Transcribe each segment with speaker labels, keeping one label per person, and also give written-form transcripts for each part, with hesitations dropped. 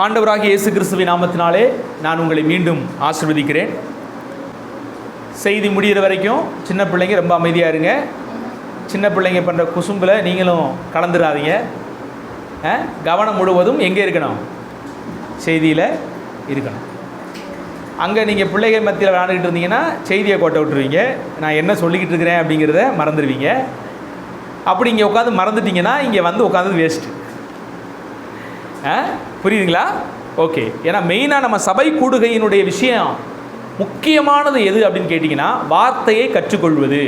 Speaker 1: ஆண்டவராகிய இயேசு கிறிஸ்துவின் நாமத்தினாலே நான் உங்களை மீண்டும் ஆசீர்வதிக்கிறேன். செய்தி முடிகிற வரைக்கும் சின்ன பிள்ளைங்க ரொம்ப அமைதியாக இருங்க. சின்ன பிள்ளைங்க பண்ணுற குசும்பில் நீங்களும் கலந்துடாதீங்க. கவனம் முழுவதும் எங்கே இருக்கணும்? செய்தியில் இருக்கணும். அங்கே நீங்கள் பிள்ளைகள் மத்தியில் விளையாண்டுக்கிட்டு இருந்தீங்கன்னா செய்தியை கோட்டை விட்டுருவீங்க. நான் என்ன சொல்லிக்கிட்டு இருக்கிறேன் அப்படிங்கிறத மறந்துடுவீங்க. அப்படி இங்கே உட்காந்து மறந்துட்டிங்கன்னா இங்கே வந்து உட்காந்து வேஸ்ட்டு. புரியுதுங்களா? ஓகே. ஏன்னா மெயினாக நம்ம சபை கூடுகையினுடைய விஷயம் முக்கியமானது எது அப்படின்னு கேட்டிங்கன்னா, வார்த்தையை கற்றுக்கொள்வது,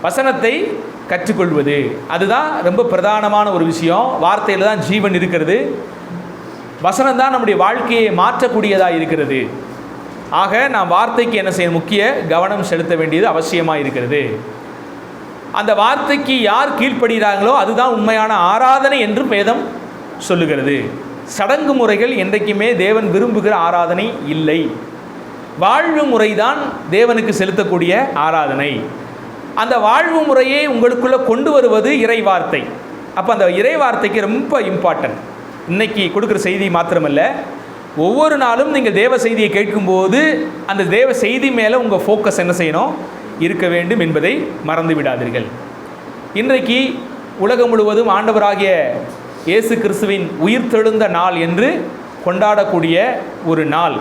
Speaker 1: வசனத்தை கற்றுக்கொள்வது. அதுதான் ரொம்ப பிரதானமான ஒரு விஷயம். வார்த்தையில் தான் ஜீவன் இருக்கிறது. வசனம் தான் நம்முடைய வாழ்க்கையை மாற்றக்கூடியதாக இருக்கிறது. ஆக நாம் வார்த்தைக்கு என்ன செய்ய முக்கிய கவனம் செலுத்த வேண்டியது அவசியமாக இருக்கிறது. அந்த வார்த்தைக்கு யார் கீழ்ப்படுகிறார்களோ அதுதான் உண்மையான ஆராதனை என்று வேதம் சொல்லுகிறது. சடங்கு முறைகள் என்றைக்குமே தேவன் விரும்புகிற ஆராதனை இல்லை. வாழ்வு முறைதான் தேவனுக்கு செலுத்தக்கூடிய ஆராதனை. அந்த வாழ்வு முறையை உங்களுக்குள்ளே கொண்டு வருவது இறை வார்த்தை. அப்போ அந்த இறை வார்த்தைக்கு ரொம்ப இம்பார்ட்டன்ட். இன்றைக்கி கொடுக்குற செய்தி மாத்திரமல்ல, ஒவ்வொரு நாளும் நீங்கள் தேவ செய்தியை கேட்கும்போது அந்த தேவ செய்தி மேலே உங்கள் ஃபோக்கஸ் என்ன செய்யணும்? இருக்க வேண்டும் என்பதை மறந்து விடாதீர்கள். இன்றைக்கு உலகம் முழுவதும் ஆண்டவராகிய இயேசு கிறிஸ்துவின் உயிர்த்தெழுந்த நாள் என்று கொண்டாடக்கூடிய ஒரு நாள்.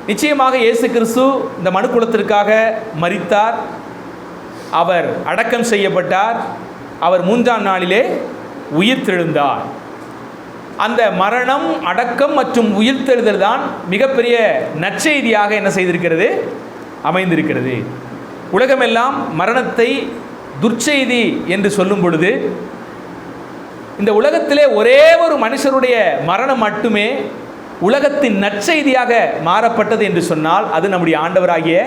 Speaker 1: நிச்சயமாக இயேசு கிறிஸ்து இந்த மனுக்குலத்திற்காக மரித்தார். அவர் அடக்கம் செய்யப்பட்டார். அவர் 3ஆம் நாளிலே உயிர்த்தெழுந்தார். அந்த மரணம், அடக்கம் மற்றும் உயிர்த்தெழுதல் தான் மிகப்பெரிய நற்செய்தியாக என்ன செய்திருக்கிறது? அமைந்திருக்கிறது. உலகமெல்லாம் மரணத்தை துர்ச்செய்தி என்று சொல்லும் பொழுது, இந்த உலகத்திலே ஒரே ஒரு மனுஷருடைய மரணம் மட்டுமே உலகத்தின் நற்செய்தியாக மாறப்பட்டது என்று சொன்னால் அது நம்முடைய ஆண்டவராகிய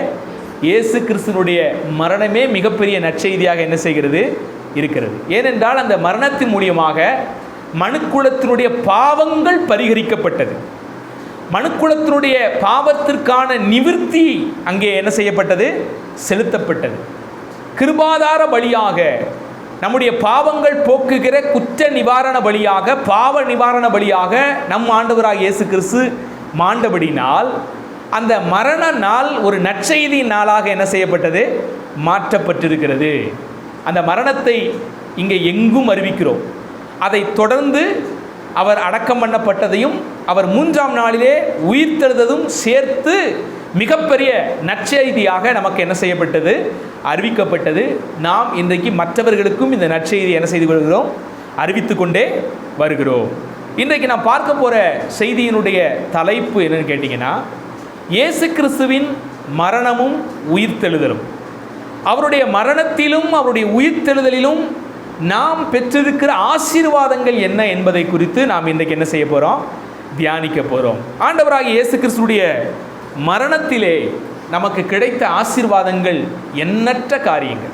Speaker 1: இயேசு கிறிஸ்துனுடைய மரணமே மிகப்பெரிய நற்செய்தியாக என்ன செய்கிறது? இருக்கிறது. ஏனென்றால் அந்த மரணத்தின் மூலியமாக மனுக்குலத்தினுடைய பாவங்கள் பரிகரிக்கப்பட்டது. மனுக்குலத்தினுடைய பாவத்திற்கான நிவிர்த்தி அங்கே என்ன செய்யப்பட்டது? செலுத்தப்பட்டது. கிருபாதார பலியாக, நம்முடைய பாவங்கள் போக்குகிற குற்ற நிவாரண பலியாக, பாவ நிவாரண பலியாக நம் ஆண்டவராக இயேசு கிறிஸ்து மாண்டபடினால் அந்த மரண நாள் ஒரு நற்செய்தி நாளாக என்ன செய்யப்பட்டது? மாற்றப்பட்டிருக்கிறது. அந்த மரணத்தை இங்கே எங்கும் அறிவிக்கிறோம். அதை தொடர்ந்து அவர் அடக்கம் பண்ணப்பட்டதையும் அவர் 3ஆம் நாளிலே உயிர்த்தெழுந்ததும் சேர்த்து மிகப்பெரிய நற்செய்தியாக நமக்கு என்ன செய்யப்பட்டது? அறிவிக்கப்பட்டது. நாம் இன்றைக்கு மற்றவர்களுக்கும் இந்த நற்செய்தி என்ன செய்து வருகிறோம்? அறிவித்து கொண்டே வருகிறோம். இன்றைக்கு நான் பார்க்க போகிற செய்தியினுடைய தலைப்பு என்னன்னு கேட்டிங்கன்னா, இயேசு கிறிஸ்துவின் மரணமும் உயிர்த்தெழுதலும். அவருடைய மரணத்திலும் அவருடைய உயிர்த்தெழுதலிலும் நாம் பெற்றிருக்கிற ஆசீர்வாதங்கள் என்ன என்பதை குறித்து நாம் இன்றைக்கு என்ன செய்ய போகிறோம்? தியானிக்க போகிறோம். ஆண்டவராகிய இயேசு கிறிஸ்துடைய மரணத்திலே நமக்கு கிடைத்த ஆசீர்வாதங்கள் எண்ணற்ற காரியங்கள்.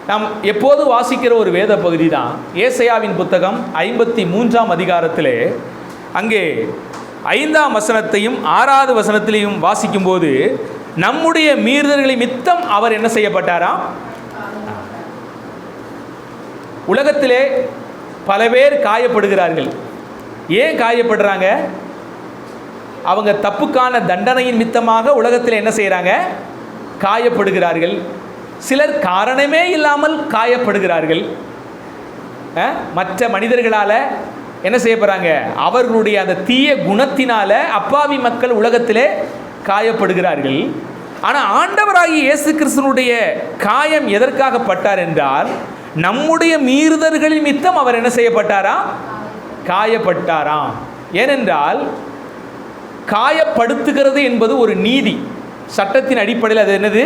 Speaker 1: நாம் எப்போது வாசிக்கிற ஒரு வேத பகுதி தான் ஏசாயாவின் புத்தகம் 53ஆம் அதிகாரத்திலே அங்கே 5ஆம் வசனத்தையும் 6வது வசனத்திலையும் வாசிக்கும்போது, நம்முடைய மீறுதல்களை மித்தம் அவர் என்ன செய்யப்பட்டாராம்? உலகத்திலே பல பேர் காயப்படுகிறார்கள். ஏன் காயப்படுறாங்க? அவங்க தப்புக்கான தண்டனையின் மித்தமாக உலகத்தில் என்ன செய்கிறாங்க? காயப்படுகிறார்கள். சிலர் காரணமே இல்லாமல் காயப்படுகிறார்கள். மற்ற மனிதர்களால் என்ன செய்யப்படுறாங்க? அவர்களுடைய அந்த தீய குணத்தினால அப்பாவி மக்கள் உலகத்திலே காயப்படுகிறார்கள். ஆனால் ஆண்டவராகிய இயேசு கிறிஸ்துனுடைய காயம் எதற்காக பட்டார் என்றால், நம்முடைய மீறுதல்களின் மித்தம் அவர் என்ன செய்யப்பட்டாராம்? காயப்பட்டாராம். ஏனென்றால் காயப்படுத்துகிறது என்பது ஒரு நீதி. சட்டத்தின் அடிப்படையில் அது என்னது?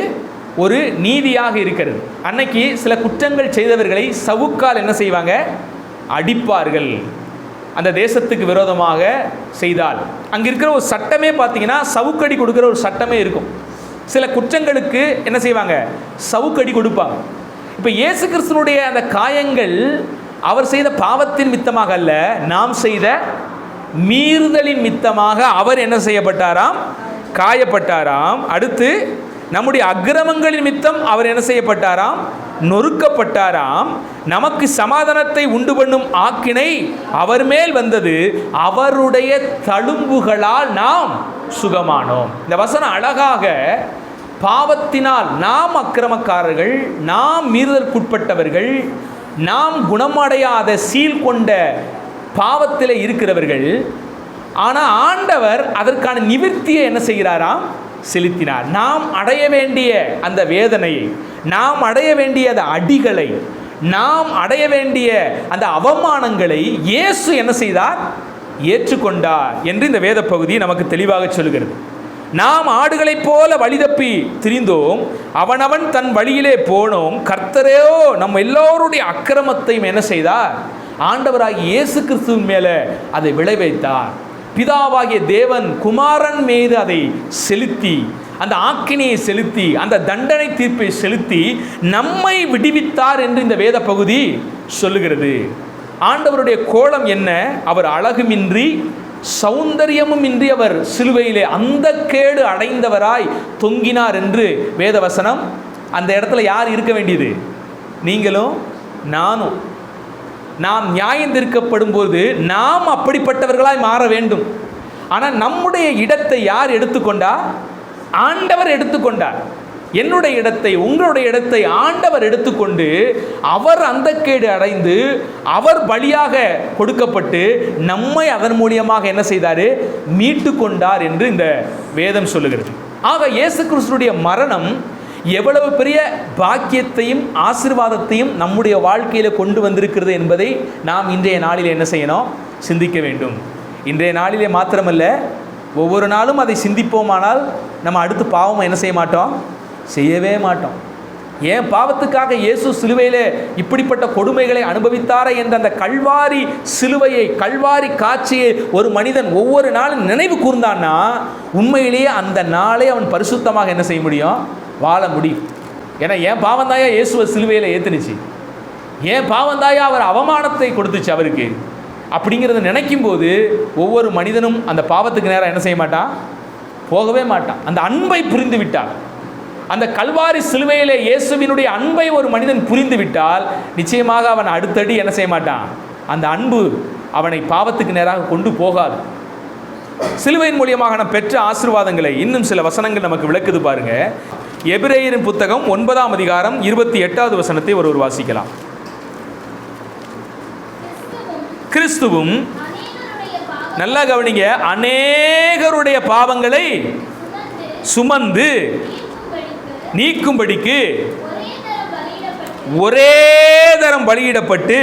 Speaker 1: ஒரு நீதியாக இருக்கிறது. அன்னைக்கு சில குற்றங்கள் செய்தவர்களை சவுக்கால் என்ன செய்வாங்க? அடிப்பார்கள். அந்த தேசத்துக்கு விரோதமாக செய்தால் அங்கே இருக்கிற ஒரு சட்டமே பார்த்தீங்கன்னா சவுக்கடி கொடுக்குற ஒரு சட்டமே இருக்கும். சில குற்றங்களுக்கு என்ன செய்வாங்க? சவுக்கடி கொடுப்பாங்க. இப்போ இயேசு கிறிஸ்துனுடைய அந்த காயங்கள் அவர் செய்த பாவத்தின் மித்தமாக அல்ல, நாம் செய்த மீறுதலின் மித்தமாக அவர் என்ன செய்யப்பட்டாராம்? காயப்பட்டாராம். அடுத்து நம்முடைய அக்கிரமங்களின் மித்தம் அவர் என்ன செய்யப்பட்டாராம்? நொறுக்கப்பட்டாராம். நமக்கு சமாதானத்தை உண்டு பண்ணும் ஆக்கினை அவர் மேல் வந்தது, அவருடைய தழும்புகளால் நாம் சுகமானோம். இந்த வசனம் அழகாக பாவத்தினால் நாம் அக்கிரமக்காரர்கள், நாம் மீறுதலுக்குட்பட்டவர்கள், நாம் குணமடையாத சீல் கொண்ட பாவத்தில் இருக்கிறவர்கள். ஆனால் ஆண்டவர் அதற்கான நிவர்த்தியை என்ன செய்கிறாராம்? செலுத்தினார். நாம் அடைய வேண்டிய அந்த வேதனையை, நாம் அடைய வேண்டிய அந்த அடிகளை, நாம் அடைய வேண்டிய அந்த அவமானங்களை இயேசு என்ன செய்தார்? ஏற்றுக்கொண்டார் என்று இந்த வேத பகுதி நமக்கு தெளிவாக சொல்கிறது. நாம் ஆடுகளைப் போல வழிதப்பி திரிந்தோம், அவனவன் தன் வழியிலே போனோம், கர்த்தரோ நம்ம எல்லோருடைய அக்கிரமத்தையும் என்ன செய்தார்? ஆண்டவராகிய இயேசு கிறிஸ்துவின் மேலே அதை விளைவித்தார். பிதாவாகிய தேவன் குமாரன் மீது அதை செலுத்தி, அந்த ஆக்கினையை செலுத்தி, அந்த தண்டனை தீர்ப்பை செலுத்தி நம்மை விடுவித்தார் என்று இந்த வேத பகுதி சொல்லுகிறது. ஆண்டவருடைய கோலம் என்ன? அவர் அழகுமின்றி சௌந்தரியமும் இன்றி அவர் சிலுவையிலே அந்த கேடு அடைந்தவராய் தொங்கினார் என்று வேதவசனம். அந்த இடத்துல யார் இருக்க வேண்டியது? நீங்களும் நானும். நாம் நியாயம் தீர்க்கப்படும் போது நாம் அப்படிப்பட்டவர்களாய் மாற வேண்டும். ஆனால் நம்முடைய இடத்தை யார் எடுத்துக்கொண்டார்? ஆண்டவர் எடுத்துக்கொண்டார். என்னுடைய இடத்தை, உங்களுடைய இடத்தை ஆண்டவர் எடுத்துக்கொண்டு அவர் அந்த கேடு அடைந்து அவர் பலியாக கொடுக்கப்பட்டு நம்மை அதன் மூலியமாக என்ன செய்தார்? மீட்டு கொண்டார் என்று இந்த வேதம் சொல்லுகிறது. ஆக இயேசு கிறிஸ்துடைய மரணம் எவ்வளவு பெரிய பாக்கியத்தையும் ஆசீர்வாதத்தையும் நம்முடைய வாழ்க்கையில் கொண்டு வந்திருக்கிறது என்பதை நாம் இன்றைய நாளில் என்ன செய்யணும்? சிந்திக்க வேண்டும். இன்றைய நாளிலே மாத்திரமல்ல, ஒவ்வொரு நாளும் அதை சிந்திப்போமானால் நம்ம அடுத்து பாவம் என்ன செய்ய மாட்டோம்? செய்யவே மாட்டோம். ஏன் பாவத்துக்காக இயேசு சிலுவையிலே இப்படிப்பட்ட கொடுமைகளை அனுபவித்தாரே என்ற அந்த கல்வாரி சிலுவையை, கல்வாரி காட்சியை ஒரு மனிதன் ஒவ்வொரு நாளும் நினைவு கூர்ந்தான்னா உண்மையிலேயே அந்த நாளை அவன் பரிசுத்தமாக என்ன செய்ய முடியும்? வாழ முடியும். ஏன்னா ஏன் பாவந்தாயா இயேசுவை சிலுவையில் ஏற்றுனுச்சு? ஏன் பாவந்தாயா அவர் அவமானத்தை கொடுத்துச்சு அவருக்கு? அப்படிங்கிறத நினைக்கும் போது ஒவ்வொரு மனிதனும் அந்த பாவத்துக்கு நேரம் என்ன செய்ய மாட்டான்? போகவே மாட்டான். அந்த அன்பை புரிந்து விட்டார். அந்த கல்வாரி சிலுவையிலே இயேசுவினுடைய அன்பை ஒரு மனிதன் புரிந்து விட்டால் நிச்சயமாக அவன் அடுத்தடி என்ன செய்ய மாட்டான்? அந்த அன்பு அவனை பாவத்துக்கு நேராக கொண்டு போகாது. சிலுவையின் மூலியமாக நாம் பெற்ற ஆசீர்வாதங்களை இன்னும் சில வசனங்கள் நமக்கு விளக்குது பாருங்க. எபிரேயரின் புத்தகம் 9ஆம் அதிகாரம் 28வது வசனத்தை ஒருவர் வாசிக்கலாம். கிறிஸ்துவும், நல்லா கவனிங்க, அநேகருடைய பாவங்களை சுமந்து நீக்கும்படிக்கு ஒரே தரம் பலியிடப்பட்டு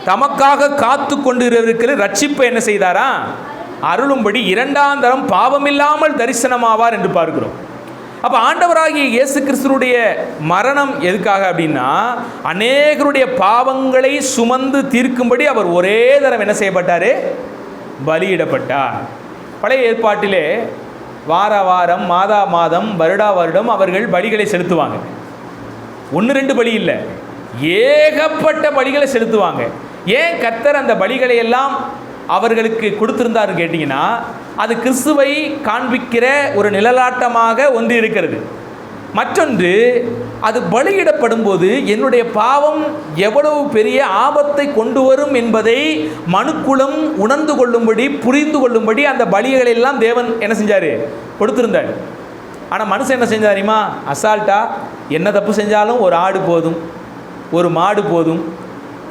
Speaker 1: தமக்காக காத்து கொண்டிருக்கிற ரட்சிப்பை என்ன செய்தாரா? அருளும்படி இரண்டாம் தரம் பாவமில்லாமல் தரிசனமாவார் என்று பார்க்கிறோம். அப்போ ஆண்டவராகிய இயேசு கிறிஸ்துடைய மரணம் எதுக்காக அப்படின்னா, அநேகருடைய பாவங்களை சுமந்து தீர்க்கும்படி அவர் ஒரே தரம் என்ன செய்யப்பட்டார்? பலியிடப்பட்டார். பழைய ஏற்பாட்டிலே வார வாரம், மாதா மாதம், வருடா வருடம் அவர்கள் பலிகளை செலுத்துவாங்க. 1-2 பலி இல்லை, ஏகப்பட்ட பலிகளை செலுத்துவாங்க. ஏன் கர்த்தர் அந்த பலிகளை எல்லாம் அவர்களுக்கு கொடுத்திருந்தார் கேட்டிங்கன்னா, அது கிறிஸ்துவை காண்பிக்கிற ஒரு நிழலாட்டமாக ஒன்று இருக்கிறது. மற்றொன்று, அது பலியிடப்படும் போது என்னுடைய பாவம் எவ்வளவு பெரிய ஆபத்தை கொண்டு வரும் என்பதை மனுக்குலம் உணர்ந்து கொள்ளும்படி, புரிந்து கொள்ளும்படி அந்த பலிகளை எல்லாம் தேவன் என்ன செஞ்சார்? கொடுத்திருந்தார். ஆனால் மனுஷன் என்ன செஞ்சார் தெரியுமா? அசால்ட்டா என்ன தப்பு செஞ்சாலும் ஒரு ஆடு போதும், ஒரு மாடு போதும்,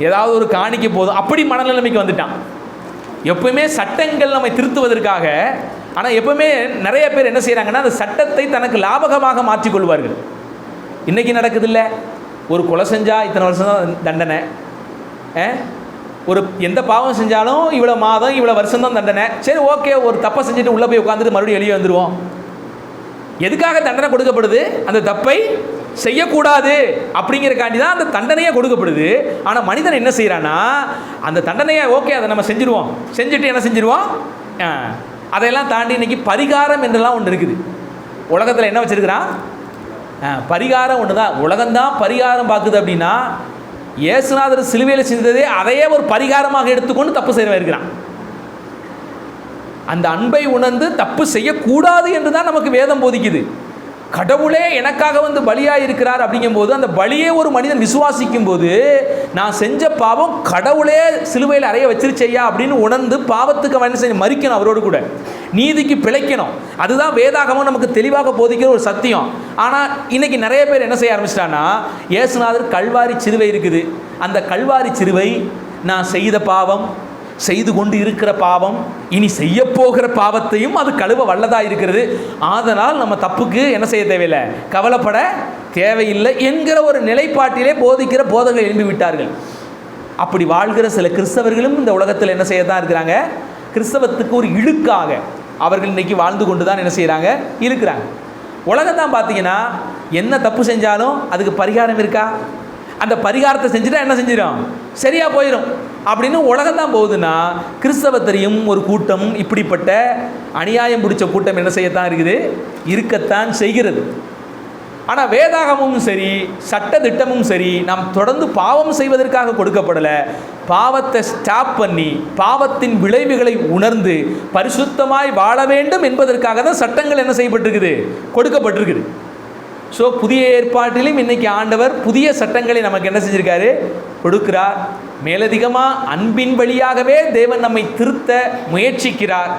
Speaker 1: ஏதாவது ஒரு காணிக்கை போதும், அப்படி மனநிலைமைக்கு வந்துட்டான். எப்பவுமே சட்டங்கள் நம்மை திருத்துவதற்காக. ஆனால் எப்பவுமே நிறைய பேர் என்ன செய்கிறாங்கன்னா, அந்த சட்டத்தை தனக்கு லாபகமாக மாற்றிக்கொள்வார்கள். இன்றைக்கி நடக்குதில்ல, ஒரு கொலை செஞ்சால் இத்தனை வருஷம் தான் தண்டனை, ஒரு எந்த பாவம் செஞ்சாலும் இவ்வளோ மாதம் இவ்வளோ வருஷம் தான் தண்டனை. சரி, ஓகே, ஒரு தப்பை செஞ்சுட்டு உள்ளே போய் உட்காந்துட்டு மறுபடியும் வெளியே வந்துடுவோம். எதுக்காக தண்டனை கொடுக்கப்படுது? அந்த தப்பை செய்யக்கூடாது அப்படிங்கிறக்காண்டி தான் அந்த தண்டனையே கொடுக்கப்படுது. ஆனால் மனிதன் என்ன செய்கிறான்னா, அந்த தண்டனையை ஓகே அதை நம்ம செஞ்சுருவோம், செஞ்சுட்டு என்ன செஞ்சுருவோம், அதையெல்லாம் தாண்டி இன்றைக்கி பரிகாரம் என்றெல்லாம் ஒன்று இருக்குது. உலகத்தில் என்ன வச்சுருக்கிறான்? பரிகாரம் ஒன்று தான். உலகம்தான் பரிகாரம் பார்க்குது. அப்படின்னா இயேசுநாதர் சிலுவையில் செஞ்சதே அதையே ஒரு பரிகாரமாக எடுத்துக்கொண்டு தப்பு செய்கிறவன் இருக்கிறான். அந்த அன்பை உணர்ந்து தப்பு செய்யக்கூடாது என்று தான் நமக்கு வேதம் போதிக்குது. கடவுளே எனக்காக வந்து பலியாக இருக்கிறார் அப்படிங்கும்போது, அந்த பலியே ஒரு மனிதன் விசுவாசிக்கும் போது, நான் செஞ்ச பாவம் கடவுளே சிலுவையில் அறைய வச்சிருச்சையா அப்படின்னு உணர்ந்து பாவத்துக்கு அவன் செஞ்சு மறிக்கணும், அவரோடு கூட நீதிக்கு பிழைக்கணும். அதுதான் வேதாகமம் நமக்கு தெளிவாக போதிக்கிற ஒரு சத்தியம். ஆனால் இன்னைக்கு நிறைய பேர் என்ன செய்ய ஆரம்பிச்சிட்டான்னா, இயேசுநாதர் கல்வாரி சிலுவை இருக்குது, அந்த கல்வாரி சிலுவை நான் செய்த பாவம், செய்து கொண்டு இருக்கிற பாவம், இனி செய்ய போகிற பாவத்தையும் அது கழுவ வல்லதா இருக்கிறது, அதனால் நம்ம தப்புக்கு என்ன செய்ய தேவையில்லை, கவலைப்பட தேவையில்லை என்கிற ஒரு நிலைப்பாட்டிலே போதிக்கிற போதகர்கள் எழும்பி விட்டார்கள். அப்படி வாழ்கிற சில கிறிஸ்தவர்களும் இந்த உலகத்தில் என்ன செய்ய தான் இருக்கிறாங்க, கிறிஸ்தவத்துக்கு ஒரு இழுக்காக அவர்கள் இன்னைக்கு வாழ்ந்து கொண்டு தான் என்ன செய்கிறாங்க, இருக்கிறாங்க. உலகம் தான் பார்த்தீங்கன்னா என்ன தப்பு செஞ்சாலும் அதுக்கு பரிகாரம் இருக்கா, அந்த பரிகாரத்தை செஞ்சுட்டா என்ன செஞ்சிடும், சரியாக போயிடும் அப்படின்னு உலகம் தான் போகுதுன்னா, கிறிஸ்தவத்திலையும் ஒரு கூட்டம், இப்படிப்பட்ட அநியாயம் பிடிச்ச கூட்டம் என்ன செய்யத்தான் இருக்குது, இருக்கத்தான் செய்கிறது. ஆனால் வேதாகமும் சரி, சட்ட திட்டமும் சரி, நாம் தொடர்ந்து பாவம் செய்வதற்காக கொடுக்கப்படலை. பாவத்தை ஸ்டாப் பண்ணி பாவத்தின் விளைவுகளை உணர்ந்து பரிசுத்தமாய் வாழ வேண்டும் என்பதற்காக தான் சட்டங்கள் என்ன செய்யப்பட்டிருக்குது, கொடுக்கப்பட்டிருக்குது. ஸோ புதிய ஏற்பாட்டிலும் இன்றைக்கி ஆண்டவர் புதிய சட்டங்களை நமக்கு என்ன செஞ்சிருக்காரு, கொடுக்கிறார். மேலதிகமாக அன்பின் வழியாகவே தேவன் நம்மை திருத்த முயற்சிக்கிறார்.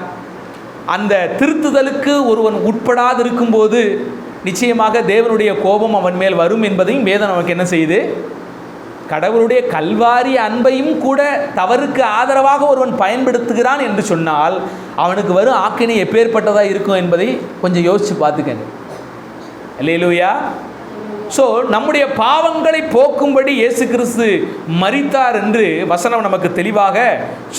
Speaker 1: அந்த திருத்துதலுக்கு ஒருவன் உட்படாது இருக்கும்போது நிச்சயமாக தேவனுடைய கோபம் அவன் மேல் வரும் என்பதையும் வேதம் நமக்கு என்ன செய்யுது, கடவுளுடைய கல்வாரி அன்பையும் கூட தவறுக்கு ஆதரவாக ஒருவன் பயன்படுத்துகிறான் என்று சொன்னால் அவனுக்கு வரும் ஆக்கினை எப்பேற்பட்டதாக இருக்கும் என்பதை கொஞ்சம் யோசித்து பார்த்துக்கங்க. அல்லேலூயா. ஸோ நம்முடைய பாவங்களை போக்கும்படி இயேசு கிறிஸ்து மரித்தார் என்று வசனம் நமக்கு தெளிவாக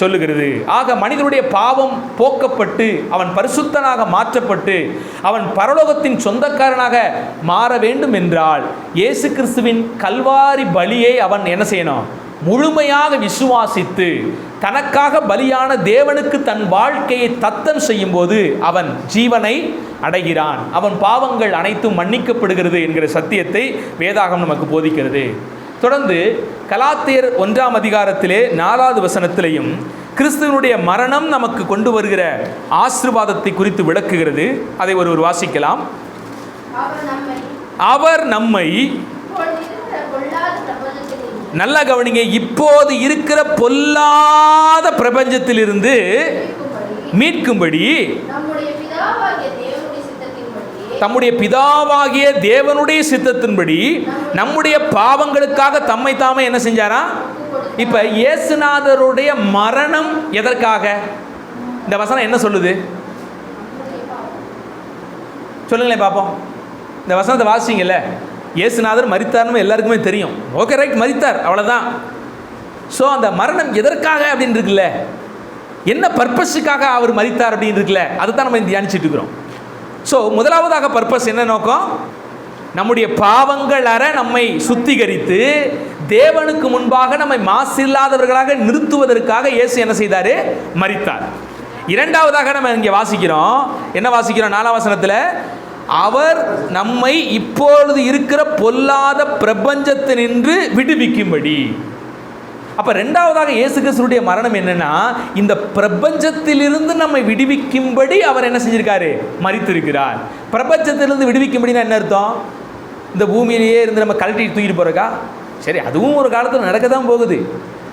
Speaker 1: சொல்லுகிறது. ஆக மனிதனுடைய பாவம் போக்கப்பட்டு அவன் பரிசுத்தனாக மாற்றப்பட்டு அவன் பரலோகத்தின் சொந்தக்காரனாக மாற வேண்டும் என்றால் இயேசு கிறிஸ்துவின் கல்வாரி பலியை அவன் என்ன செய்யணும், முழுமையாக விசுவாசித்து தனக்காக பலியான தேவனுக்கு தன் வாழ்க்கையை தத்தம் செய்யும் போது அவன் ஜீவனை அடைகிறான், அவன் பாவங்கள் அனைத்தும் மன்னிக்கப்படுகிறது என்கிற சத்தியத்தை வேதாகம் நமக்கு போதிக்கிறது. தொடர்ந்து கலாத்தியர் 1ஆம் அதிகாரத்திலே 4வது வசனத்திலையும் கிறிஸ்துவனுடைய மரணம் நமக்கு கொண்டு வருகிற ஆசீர்வாதத்தை குறித்து விளக்குகிறது. அதை ஒருவர் வாசிக்கலாம். அவர் நம்மை, நல்லா கவனிங்க, இப்போது இருக்கிற பொல்லாத பிரபஞ்சத்திலிருந்து மீட்கும்படி தம்முடைய பிதாவாகிய தேவனுடைய சித்தத்தின்படி நம்முடைய பாவங்களுக்காக தம்மை தாமே என்ன செஞ்சாரா. இப்ப இயேசுநாதருடைய மரணம் எதற்காக, இந்த வசனம் என்ன சொல்லுது சொல்லுங்களேன் பார்ப்போம். இந்த வசனத்தை வாசிங்கல்ல, இயேசுநாதர் மரித்தார்னு எல்லாருக்குமே தெரியும். ஓகே ரைட், மரித்தார், அவ்வளோதான். ஸோ அந்த மரணம் எதற்காக அப்படின்னு இருக்குல்ல, என்ன பர்பஸுக்காக அவர் மரித்தார் அப்படின்னு இருக்குல்ல, அதை தான் நம்ம தியானிச்சுட்டு இருக்கிறோம். ஸோ முதலாவதாக பர்பஸ் என்ன நோக்கம், நம்முடைய பாவங்கள் அற நம்மை சுத்திகரித்து தேவனுக்கு முன்பாக நம்மை மாசில்லாதவர்களாக நிறுத்துவதற்காக இயேசு என்ன செய்தார், மரித்தார். இரண்டாவதாக நம்ம இங்கே வாசிக்கிறோம், என்ன வாசிக்கிறோம் 4ஆம் வசனத்தில், அவர் நம்மை இப்பொழுது இருக்கிற பொல்லாத பிரபஞ்சத்தினின்று விடுவிக்கும்படி. அப்ப இரண்டாவதாக இயேசு கிறிஸ்துவுடைய மரணம் என்னன்னா, இந்த பிரபஞ்சத்திலிருந்து நம்மை விடுவிக்கும்படி அவர் என்ன செஞ்சிருக்காரு, மரித்திருக்கிறார். பிரபஞ்சத்திலிருந்து விடுவிக்கும்படினா என்ன அர்த்தம், இந்த பூமியிலேயே இருந்து நம்ம கழட்டி தூக்கிட்டு போறக்கா, சரி அதுவும் ஒரு காலத்தில் நடக்க தான் போகுது.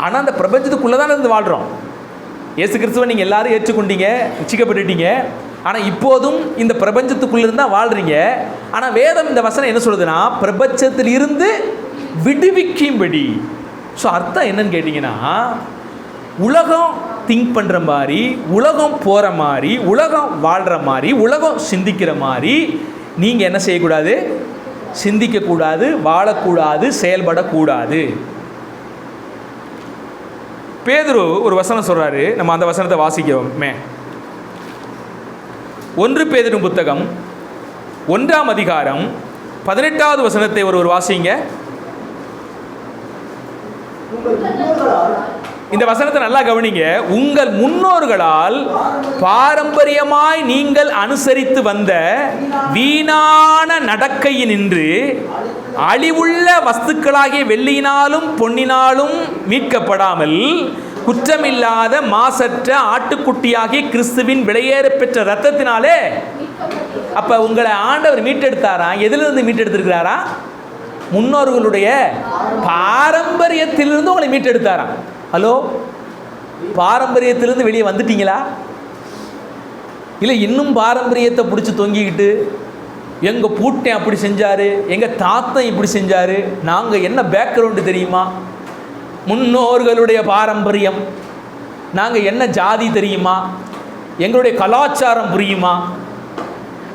Speaker 1: ஆனால் அந்த பிரபஞ்சத்துக்குள்ளே தான் இருந்து வாழ்கிறோம். இயேசு கிறிஸ்துவை நீங்கள் எல்லாரும் ஏற்றுக்கொண்டீங்க, ரட்சிக்கப்பட்டுட்டீங்க. ஆனால் இப்போதும் இந்த பிரபஞ்சத்துக்குள்ளே இருந்தால் வாழ்கிறீங்க. ஆனால் வேதம் இந்த வசனம் என்ன சொல்லுதுன்னா, பிரபஞ்சத்தில் இருந்து விடுவிக்கும்படி. ஸோ அர்த்தம் என்னன்னு கேட்டிங்கன்னா, உலகம் திங்க் பண்ணுற மாதிரி, உலகம் போகிற மாதிரி, உலகம் வாழ்கிற மாதிரி, உலகம் சிந்திக்கிற மாதிரி நீங்கள் என்ன செய்யக்கூடாது, சிந்திக்கக்கூடாது, வாழக்கூடாது, செயல்படக்கூடாது. பேதுரு ஒரு வசனம் சொல்கிறாரு, நம்ம அந்த வசனத்தை வாசிக்கவே. 1 பேதுரு புத்தகம் 1ஆம் அதிகாரம் 18வது வசனத்தை ஒரு வாசிங்க. இந்த வசனத்தை நல்லா கவனிங்க. உங்கள் முன்னோர்களால் பாரம்பரியமாய் நீங்கள் அனுசரித்து வந்த வீணான நடக்கையினின்று அழிவுள்ள வஸ்துக்களாகிய வெள்ளியினாலும் பொன்னினாலும் மீட்கப்படாமல் குற்றமில்லாத மாசற்ற ஆட்டுக்குட்டியாகி கிறிஸ்துவின் விலையேற பெற்ற ரத்தத்தினாலே. அப்ப உங்களை ஆண்டவர் மீட்டெடுத்தாரா? எதிலிருந்து மீட்டெடுத்திருக்கிறாரா? முன்னோர்களுடைய பாரம்பரியத்திலிருந்து உங்களை மீட்டெடுத்தாராம். ஹலோ, பாரம்பரியத்திலிருந்து வெளியே வந்துட்டீங்களா? இல்லை இன்னும் பாரம்பரியத்தை பிடிச்சி தொங்கிக்கிட்டு எங்கள் பூட்டன் அப்படி செஞ்சார், எங்கள் தாத்தன் இப்படி செஞ்சார், நாங்கள் என்ன பேக்ரவுண்டு தெரியுமா, முன்னோர்களுடைய பாரம்பரியம், நாங்கள் என்ன ஜாதி தெரியுமா, எங்களுடைய கலாச்சாரம் புரியுமா?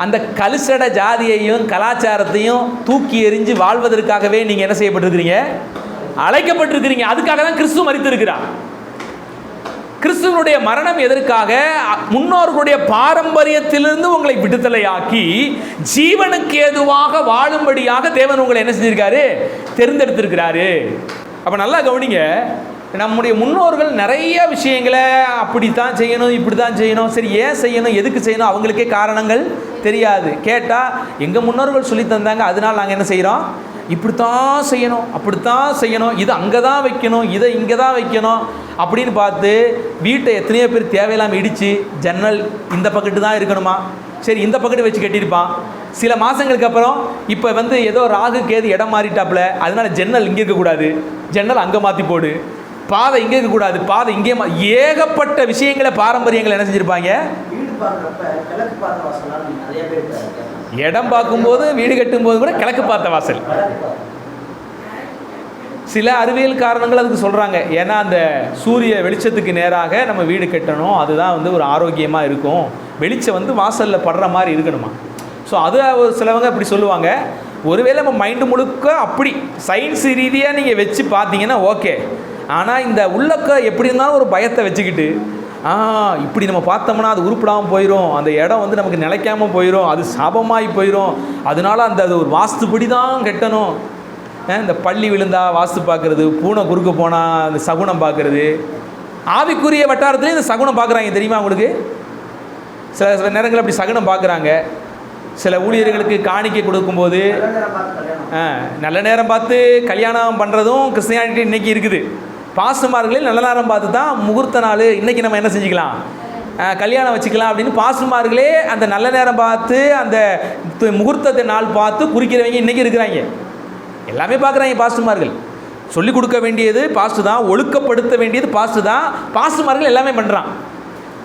Speaker 1: அந்த கலுசட ஜாதியையும் கலாச்சாரத்தையும் தூக்கி எறிஞ்சு வாழ்வதற்காகவே நீங்கள் என்ன செய்யப்பட்டிருக்கிறீங்க? அழைக்கப்பட்டிருக்கிறீங்க. அதுக்காக தான் கிறிஸ்து மரித்திருக்கிறார். கிறிஸ்துவனுடைய மரணம் எதற்காக? முன்னோர்களுடைய பாரம்பரியத்திலிருந்து உங்களை விடுதலையாக்கி ஜீவனுக்கு ஏதுவாக வாழும்படியாக தேவன் உங்களை என்ன செஞ்சிருக்காரு? தேர்ந்தெடுத்திருக்கிறாரு. அப்போ நல்லா கவனிங்க, நம்முடைய முன்னோர்கள் நிறைய விஷயங்களை அப்படித்தான் செய்யணும், இப்படி தான் செய்யணும், சரி ஏன் செய்யணும், எதுக்கு செய்யணும், அவங்களுக்கே காரணங்கள் தெரியாது. கேட்டால் எங்கள் முன்னோர்கள் சொல்லி தந்தாங்க, அதனால் நாங்கள் என்ன செய்கிறோம், இப்படித்தான் செய்யணும், அப்படித்தான் செய்யணும், இதை அங்கே தான் வைக்கணும், இதை இங்கே தான் வைக்கணும் அப்படின்னு பார்த்து வீட்டை எத்தனையோ பேர் தேவையில்லாமல் இடித்து, ஜன்னல் இந்த பக்கத்து தான் இருக்கணுமா, சரி இந்த பக்கத்து வச்சு கட்டியிருப்பான். சில மாதங்களுக்கு அப்புறம் இப்போ ஏதோ ராகு கேது இடம் மாறிட்டாப்புல, அதனால ஜன்னல் இங்கே இருக்கக்கூடாது, ஜன்னல் அங்கே மாற்றி போடு, பாதை இங்கே இருக்கக்கூடாது, பாதை இங்கே ஏகப்பட்ட விஷயங்களை பாரம்பரியங்களை என்ன செஞ்சுருப்பாங்க. இடம் பார்க்கும்போது வீடு கட்டும்போது கூட கிழக்கு பார்த்த வாசல். சில அறிவியல் காரணங்கள் அதுக்கு சொல்கிறாங்க. ஏன்னா அந்த சூரிய வெளிச்சத்துக்கு நேராக நம்ம வீடு கட்டணும், அதுதான் ஒரு ஆரோக்கியமாக இருக்கும், வெளிச்சம் வாசலில் படுற மாதிரி இருக்கணுமா. ஸோ அது சிலவங்க அப்படி சொல்லுவாங்க. ஒருவேளை நம்ம மைண்டு முழுக்க அப்படி சயின்ஸ் ரீதியாக நீங்கள் வச்சு பார்த்தீங்கன்னா ஓகே. ஆனால் இந்த உள்ளக்க எப்படி இருந்தாலும் ஒரு பயத்தை வச்சுக்கிட்டு இப்படி நம்ம பார்த்தோம்னா அது உருப்படாமல் போயிடும், அந்த இடம் நமக்கு நிலைக்காமல் போயிடும், அது சாபமாகி போயிடும், அதனால அது ஒரு வாஸ்துப்படி தான் கட்டணும். இந்த பள்ளி விழுந்தா வாஸ்து பார்க்குறது, பூனை குறுக்க போனால் அந்த சகுனம் பார்க்குறது, ஆவிக்குரிய வட்டாரத்துலேயும் இந்த சகுனம் பார்க்குறாங்க தெரியுமா உங்களுக்கு? சில நேரங்கள் அப்படி சகுனம் பார்க்குறாங்க. சில ஊழியர்களுக்கு காணிக்கை கொடுக்கும்போது நல்ல நேரம் பார்த்து கல்யாணம் பண்ணுறதும் கிறிஸ்டியானிட்டி இன்றைக்கி இருக்குது. பாஸ்டர்மார்களில் நல்ல நேரம் பார்த்து தான் முகூர்த்த நாள், இன்றைக்கி நம்ம என்ன செஞ்சுக்கலாம், கல்யாணம் வச்சுக்கலாம் அப்படின்னு பாஸ்டர்மார்களே அந்த நல்ல நேரம் பார்த்து அந்த முகூர்த்தத்தை நாள் பார்த்து குறிக்கிறவங்க இன்றைக்கி இருக்கிறாங்க. எல்லாமே பார்க்குறாங்க. பாஸ்டர்மார்கள் சொல்லிக் கொடுக்க வேண்டியது பாஸ்டர் தான், ஒழுக்கப்படுத்த வேண்டியது பாஸ்டர் தான், பாஸ்டர்மார்கள் எல்லாமே பண்ணுறான்.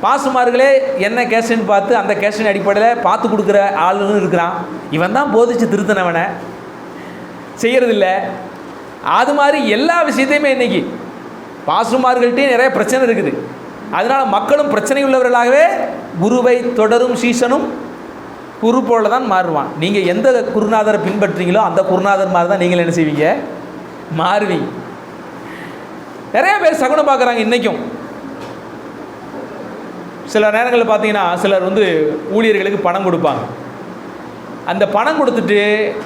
Speaker 1: பாஸ்டர்மார்களே என்ன கேஷன் பார்த்து அந்த கேஷன் அடிப்படையில் பார்த்து கொடுக்குற ஆளுன்னு இருக்கிறான். இவன் தான் போதிச்சு திருத்தினவனை செய்கிறதில்ல. அது மாதிரி எல்லா விஷயத்தையுமே இன்றைக்கி பாஸ்டர்மார்கள்ட்டையும் நிறைய பிரச்சனை இருக்குது. அதனால் மக்களும் பிரச்சனை உள்ளவர்களாகவே குருவை தொடரும் சீசனும் குரு போல தான் மாறுவான். நீங்கள் எந்த குருநாதரை பின்பற்றுறீங்களோ அந்த குருநாதர் மாதிரி தான் நீங்கள் என்ன செய்வீங்க, மாறுவீங்க. நிறைய பேர் சகுனம் பார்க்குறாங்க இன்றைக்கும். சில நேரங்களில் பார்த்தீங்கன்னா சிலர் ஊழியர்களுக்கு பணம் கொடுப்பாங்க. அந்த பணம் கொடுத்துட்டு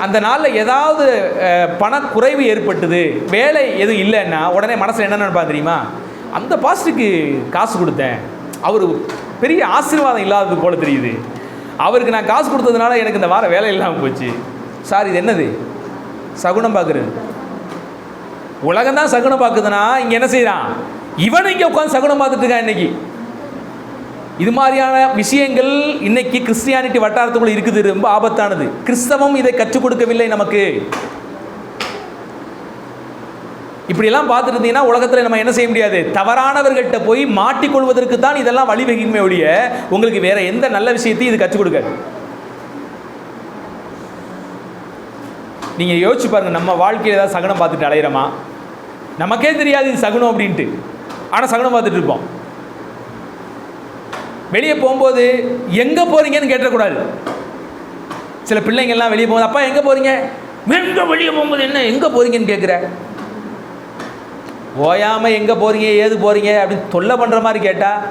Speaker 1: அந்த நாளில் ஏதாவது பணக்குறைவு ஏற்பட்டுது, வேலை எதுவும் இல்லைன்னா உடனே மனசில் என்ன நினைப்பா தெரியுமா, அந்த பாஸ்டருக்கு காசு கொடுத்தேன், அவர் பெரிய ஆசீர்வாதம் இல்லாதது போல தெரியுது, அவருக்கு நான் காசு கொடுத்ததுனால எனக்கு இந்த வாரம் வேலை இல்லாமல் போச்சு. சார் இது என்னது, சகுனம் பார்க்குறது. உலகம்தான் சகுனம் பார்க்குதுன்னா இங்கே என்ன செய்கிறான், இவன் இங்கே உட்காந்து சகுனம் பார்த்துட்டு இருக்கான். இன்னைக்கு இது மாதிரியான விஷயங்கள் இன்னைக்கு கிறிஸ்டியானிட்டி வட்டாரத்துக்குள்ள இருக்குது, ரொம்ப ஆபத்தானது. கிறிஸ்தவம் இதை கற்றுக் கொடுக்கவில்லை நமக்கு. இப்படியெல்லாம் பார்த்துட்டு இருந்தீங்கன்னா உலகத்தில் நம்ம என்ன செய்ய முடியாது, தவறானவர்கள்ட்ட போய் மாட்டிக்கொள்வதற்கு தான் இதெல்லாம் வழிவகைக்குமே ஒழிய உங்களுக்கு வேற எந்த நல்ல விஷயத்தையும் இது கற்றுக் கொடுக்காது. நீங்கள் யோசிச்சு பாருங்கள், நம்ம வாழ்க்கையில் ஏதாவது சகுனம் பார்த்துட்டு அலையிறோமா? நமக்கே தெரியாது இது சகுனம் அப்படின்ட்டு, ஆனால் சகுனம் பார்த்துட்டு இருப்போம். வெளியே போகும்போது எங்கே போகிறீங்கன்னு கேட்டக்கூடாது. சில பிள்ளைங்கள்லாம் வெளியே போகும்போது, அப்பா எங்கே போகிறீங்க, எங்கே வெளியே போகும்போது என்ன எங்கே போகிறீங்கன்னு கேட்குற. ஓயாமல் எங்கே போகிறீங்க ஏது போகிறீங்க அப்படின்னு தொல்லை பண்ணுற மாதிரி கேட்டால்,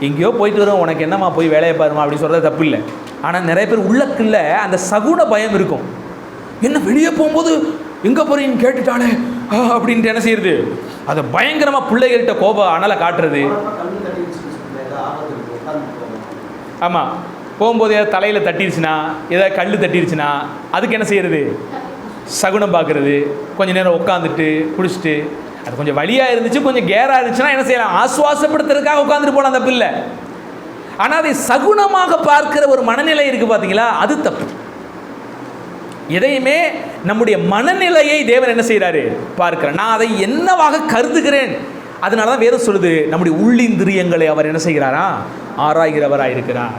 Speaker 1: எங்கேயோ போயிட்டு வரோம், உனக்கு என்னம்மா போய் வேலையை பாருமா அப்படின்னு சொல்கிறது தப்பு இல்லை. ஆனால் நிறைய பேர் உள்ளக்குள்ள அந்த சகுன பயம் இருக்கும். என்ன வெளியே போகும்போது எங்கே போகிறீங்கன்னு கேட்டுட்டாலே அப்படின்ட்டு என்ன செய்யுது, அதை பயங்கரமாக பிள்ளைகள்கிட்ட கோபம் அனலை காட்டுறது. ஆமாம், போகும்போது ஏதாவது தலையில் தட்டிடுச்சுன்னா, ஏதாவது கல் தட்டிடுச்சுன்னா அதுக்கு என்ன செய்கிறது, சகுனம் பார்க்குறது. கொஞ்சம் நேரம் உட்காந்துட்டு குடிச்சிட்டு அது கொஞ்சம் வலியாக இருந்துச்சு, கொஞ்சம் கேராக இருந்துச்சுன்னா என்ன செய்யலாம், ஆசுவாசப்படுத்துறதுக்காக உட்காந்துட்டு போனால் தப்பு இல்லை. ஆனால் அதை சகுனமாக பார்க்கிற ஒரு மனநிலை இருக்குது பார்த்தீங்களா, அது தப்பு. எதையுமே நம்முடைய மனநிலையை தேவன் என்ன செய்கிறாரு பார்க்கிறார். நான் அதை என்னவாக கருதுகிறேன், அதனால தான் வேதம் சொல்லுது, நம்முடைய உள்ளிந்திரியங்களை அவர் என்ன செய்கிறாரா, ஆராய்கிறவராக இருக்கிறார்.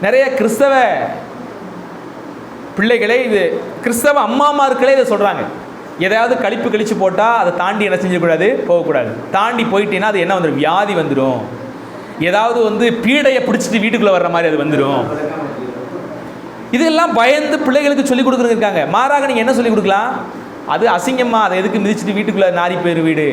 Speaker 1: நிறைய கிறிஸ்தவ பிள்ளைகளே, இது கிறிஸ்தவ அம்மாமார்களே இதை சொல்கிறாங்க. எதையாவது கழிச்சு போட்டால் அதை தாண்டி என்ன செஞ்சக்கூடாது, போகக்கூடாது. தாண்டி போயிட்டீங்கன்னா அது என்ன வந்துடும், வியாதி வந்துடும். ஏதாவது பீடையை பிடிச்சிட்டு வீட்டுக்குள்ளே வர்ற மாதிரி அது வந்துடும். இதெல்லாம் பயந்து பிள்ளைகளுக்கு சொல்லிக் கொடுக்குறவங்க இருக்காங்க. மாறாக நீங்கள் என்ன சொல்லிக் கொடுக்கலாம், அது அசிங்கம்மா, அதை எதுக்கு மிதிச்சுட்டு வீட்டுக்குள்ளே நாரி போயிரு வீடு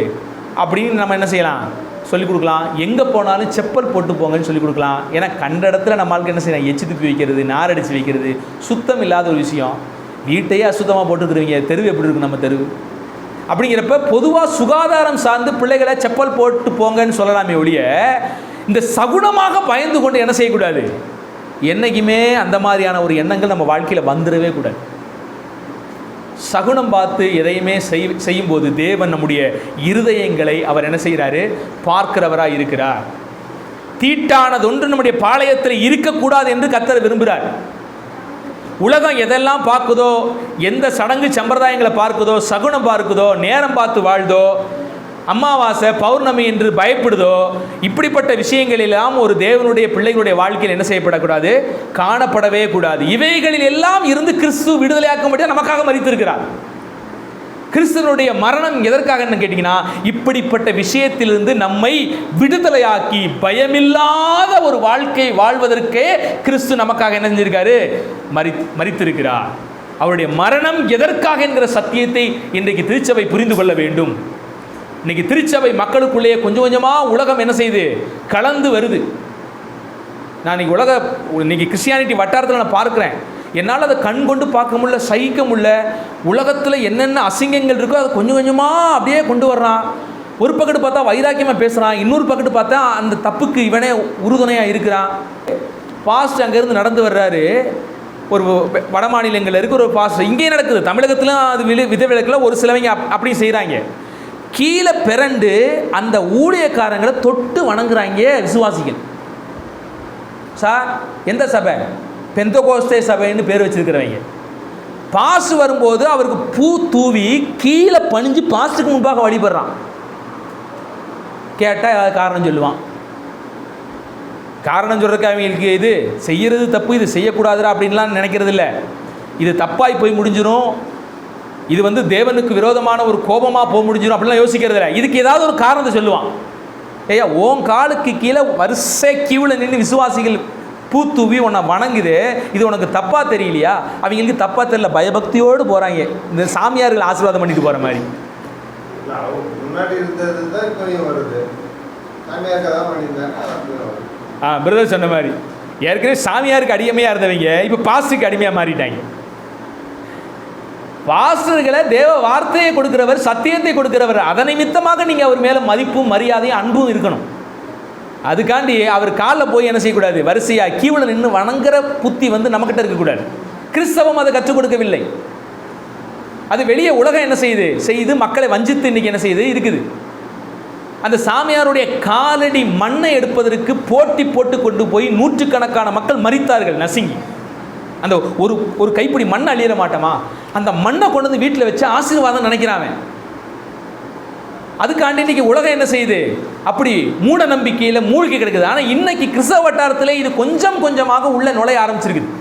Speaker 1: அப்படின்னு நம்ம என்ன செய்யலாம், சொல்லிக் கொடுக்கலாம். எங்கே போனாலும் செப்பல் போட்டு போங்கன்னு சொல்லிக் கொடுக்கலாம். ஏன்னா கண்ட இடத்துல நம்மளுக்கு என்ன செய்யலாம், எச்சு துப்பி வைக்கிறது, நாரடிச்சு வைக்கிறது சுத்தம் இல்லாத ஒரு விஷயம். வீட்டையே அசுத்தமாக போட்டுக்கிறவங்க, தெருவு எப்படி இருக்குது நம்ம தெருவு. அப்படிங்கிறப்ப பொதுவாக சுகாதாரம் சார்ந்து பிள்ளைகளை செப்பல் போட்டு போங்கன்னு சொல்லலாமே ஒழிய, இந்த சகுனமாக பயந்து கொண்டு என்ன செய்யக்கூடாது, என்றைக்குமே அந்த மாதிரியான ஒரு எண்ணங்கள் நம்ம வாழ்க்கையில் வந்துடவே கூடாது. சகுனம் பார்த்து எதையுமே செய்யும்போது தேவன் நம்முடைய இருதயங்களை அவர் என்ன செய்கிறாரு, பார்க்கிறவராக இருக்கிறார். தீட்டானதொன்று நம்முடைய பாளையத்தில் இருக்கக்கூடாது என்று கர்த்தர் விரும்புகிறார். உலகம் எதெல்லாம் பார்க்குதோ, எந்த சடங்கு சம்பிரதாயங்களை பார்க்குதோ, சகுனம் பார்க்குதோ, நேரம் பார்த்து வாழ்தோ, அமாவாசை பௌர்ணமி என்று பயப்படுதோ, இப்படிப்பட்ட விஷயங்கள் எல்லாம் ஒரு தேவனுடைய பிள்ளைகளுடைய வாழ்க்கையில் என்ன செய்யப்படக்கூடாது, காணப்படவே கூடாது. இவைகளில் எல்லாம் இருந்து கிறிஸ்து விடுதலையாக்க முடியாது, நமக்காக மரித்திருக்கிறார். கிறிஸ்துவனுடைய மரணம் எதற்காக கேட்டீங்கன்னா, இப்படிப்பட்ட விஷயத்திலிருந்து நம்மை விடுதலையாக்கி பயமில்லாத ஒரு வாழ்க்கை வாழ்வதற்கே கிறிஸ்து நமக்காக என்ன செஞ்சிருக்காரு, மரித்திருக்கிறார். அவருடைய மரணம் எதற்காக என்கிற சத்தியத்தை இன்றைக்கு திருச்சபை புரிந்து கொள்ள வேண்டும். இன்னைக்கு திருச்சபை மக்களுக்குள்ளேயே கொஞ்சம் கொஞ்சமாக உலகம் என்ன செய்யுது, கலந்து வருது. நான் இன்னைக்கு கிறிஸ்டியானிட்டி வட்டாரத்தில் நான் பார்க்குறேன். என்னால் அதை கண் கொண்டு பார்க்க முடியல, சகிக்க முடியல. உலகத்தில் என்னென்ன அசிங்கங்கள் இருக்கோ அதை கொஞ்சம் கொஞ்சமாக அப்படியே கொண்டு வர்றான். ஒரு பக்கத்து பார்த்தா வைராக்கியமாக பேசுகிறான், இன்னொரு பக்கத்து பார்த்தா அந்த தப்புக்கு இவனே உறுதுணையாக இருக்கிறான். பாஸ்ட் அங்கேருந்து நடந்து வர்றாரு. ஒரு வட மாநிலங்களில் இருக்க ஒரு பாஸ்ட் இங்கேயே நடக்குது, தமிழகத்திலும் அது விதவிலக்கில் ஒரு சிலவங்க அப்படி செய்கிறாங்க. கீழே பிறண்டு அந்த ஊழியக்காரங்களை தொட்டு வணங்குறாங்க விசுவாசிகள். சார் எந்த சபை, பெந்தகோஸ்தே சபைன்னு பேர் வச்சிருக்கிறவங்க. பாசு வரும்போது அவருக்கு பூ தூவி கீழே பணிஞ்சு பாசுக்கு முன்பாக வழிபடுறான். கேட்டால் ஏதாவது காரணம் சொல்லுவான். காரணம் சொல்கிறதுக்கு அவங்களுக்கு இது செய்கிறது தப்பு, இது செய்யக்கூடாதுரா அப்படின்லாம் நினைக்கிறது இல்லை. இது தப்பாய் போய் முடிஞ்சிடும், இது தேவனுக்கு விரோதமான ஒரு கோபமாக போக முடிஞ்சிடும் அப்படிலாம் யோசிக்கிறது இல்லை. இதுக்கு ஏதாவது ஒரு காரணத்தை சொல்லுவான். ஏய்யா, உன் காலுக்கு கீழே வரிசை கியூவில் நின்று விசுவாசிகள் பூத்தூவி உன்னை வணங்குது, இது உனக்கு தப்பாக தெரியலையா? அவங்களுக்கு தப்பாக தெரியல, பயபக்தியோடு போகிறாங்க. இந்த சாமியார்கள் ஆசீர்வாதம் பண்ணிட்டு போகிற மாதிரி. பிரதர் சொன்ன மாதிரி ஏற்கனவே சாமியாருக்கு அடிமையாக இருந்தவங்க இப்போ பாஸ்டருக்கு அடிமையாக மாறிட்டாங்க. பாஸ்டர்களை தேவ வார்த்தையை கொடுக்கிறவர், சத்தியத்தை கொடுக்கிறவர். அதனை நிமித்தமாக நீங்கள் அவர் மேலே மதிப்பும் மரியாதையும் அன்பும் இருக்கணும். அதுக்காண்டி அவர் காலில் போய் என்ன செய்யக்கூடாது, வரிசையாக கீழே நின்று வணங்குற புத்தி நம்மக்கிட்ட இருக்கக்கூடாது. கிறிஸ்தவம் அதை கற்றுக் கொடுக்கவில்லை. அது வெளியே உலகம் என்ன செய்து மக்களை வஞ்சித்து இன்றைக்கி என்ன செய்யுது இருக்குது. அந்த சாமியாருடைய காலடி மண்ணை எடுப்பதற்கு போட்டி போட்டு கொண்டு போய் நூற்றுக்கணக்கான மக்கள் மரித்தார்கள் நசுங்கி. அந்த ஒரு கைப்பிடி மண் அழியிற மாட்டோமா, அந்த மண்ணை கொண்டு வந்து வீட்டில் வச்சு ஆசீர்வாதம் நினைக்கிறாங்க. அதுக்காண்டி இன்னைக்கு உலகம் என்ன செய்யுது, அப்படி மூட நம்பிக்கையில் மூழ்கி கிடக்குது. ஆனால் இன்னைக்கு கிறிஸ்தவ வட்டாரத்தில் இது கொஞ்சம் கொஞ்சமாக உள்ள நுழைய ஆரம்பிச்சிருக்குது.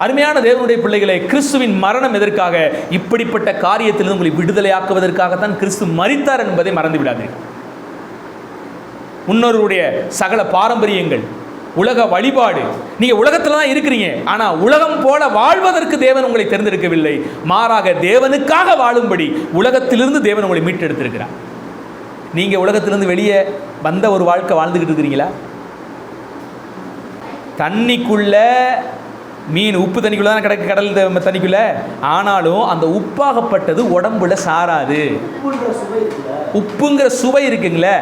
Speaker 1: அருமையான தேவனுடைய பிள்ளைகளை, கிறிஸ்துவின் மரணம் எதற்காக, இப்படிப்பட்ட காரியத்திலிருந்து உங்களை விடுதலையாக்குவதற்காகத்தான் கிறிஸ்து மரித்தார் என்பதை மறந்து விடாதீர்கள். முன்னோருடைய சகல பாரம்பரியங்கள், உலக வழிபாடு, நீங்க உலகத்துல தான் இருக்கிறீங்க. ஆனா உலகம் போல வாழ்வதற்கு தேவன் உங்களை தேர்ந்தெடுக்கவில்லை. மாறாக தேவனுக்காக வாழும்படி உலகத்திலிருந்து தேவன் உங்களை மீட்டெடுத்திருக்கிறார். நீங்க உலகத்திலிருந்து வெளியே வந்த ஒரு வாழ்க்கை வாழ்ந்துகிட்டு இருக்கிறீங்களா? தண்ணிக்குள்ள மீன் உப்பு தண்ணிக்குள்ள தான் கிடக்கு, கடல் தண்ணிக்குள்ள. ஆனாலும் அந்த உப்பாகப்பட்டது உடம்புல சாராது. உப்புங்கிற சுவை இருக்குங்களே,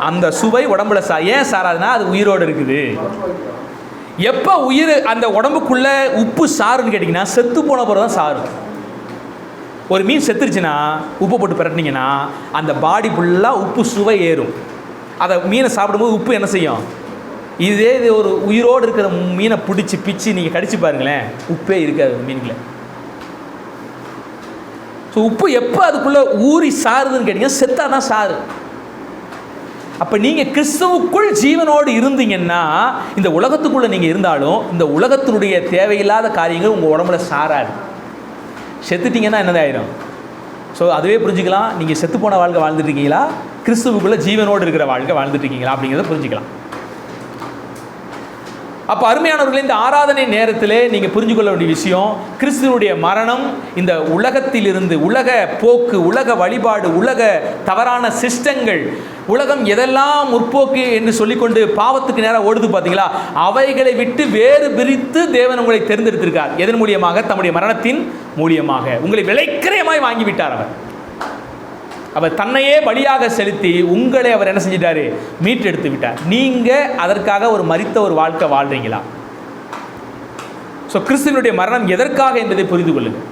Speaker 1: அந்த சுவை உடம்புல ஏன் சாராதுன்னா அது உயிரோடு இருக்குது. எப்போ உயிர் அந்த உடம்புக்குள்ள உப்பு சாருன்னு கேட்டிங்கன்னா செத்து போன பிறகு தான் சாரு. ஒரு மீன் செத்துருச்சுன்னா உப்பு போட்டு பிரட்டினீங்கன்னா அந்த பாடி ஃபுல்லாக உப்பு சுவை ஏறும். அதை மீனை சாப்பிடும்போது உப்பு என்ன செய்யும்? இதே இது ஒரு உயிரோடு இருக்கிற மீனை பிடிச்சி பிச்சு நீங்கள் கடிச்சு பாருங்களேன், உப்பே இருக்காது அந்த மீன்களை. ஸோ உப்பு எப்போ அதுக்குள்ளே ஊறி சாருதுன்னு கேட்டிங்கன்னா செத்தா தான் சாரு. அப்போ நீங்கள் கிறிஸ்துவுக்குள் ஜீவனோடு இருந்தீங்கன்னா இந்த உலகத்துக்குள்ளே நீங்கள் இருந்தாலும் இந்த உலகத்தினுடைய தேவையில்லாத காரியங்கள் உங்கள் உடம்புல சாராது. செத்துட்டிங்கன்னா என்னதாயிரும்? ஸோ அதுவே புரிஞ்சுக்கலாம், நீங்கள் செத்து போன வாழ்க்கை வாழ்ந்துட்டு இருக்கீங்களா, கிறிஸ்துவுக்குள்ளே ஜீவனோடு இருக்கிற வாழ்க்கை வாழ்ந்துட்டு இருக்கீங்களா அப்படிங்கிறத புரிஞ்சுக்கலாம். அப்போ அருமையானவர்களே, இந்த ஆராதனை நேரத்தில் நீங்கள் புரிஞ்சு கொள்ள வேண்டிய விஷயம், கிறிஸ்துவனுடைய மரணம் இந்த உலகத்திலிருந்து, உலக போக்கு, உலக வழிபாடு, உலக தவறான சிஸ்டங்கள், உலகம் எதெல்லாம் முற்போக்கு என்று சொல்லிக்கொண்டு பாவத்துக்கு நேரம் ஓடுது பார்த்தீங்களா, அவைகளை விட்டு வேறு பிரித்து தேவன் உங்களை தேர்ந்தெடுத்திருக்கார். எதன் மூலியமாக? தம்முடைய மரணத்தின் மூலியமாக உங்களை விலைக்கிரயமாய் வாங்கிவிட்டார். அவர் தன்னையே பலியாக செலுத்தி உங்களை அவர் என்ன செஞ்சிட்டாரு? மீட்டெடுத்து விட்டார். நீங்கள் அதற்காக ஒரு மரித்த ஒரு வாழ்க்கை வாழ்றீங்களா? ஸோ கிறிஸ்துவனுடைய மரணம் எதற்காக என்பதை புரிந்து கொள்ளுங்கள்.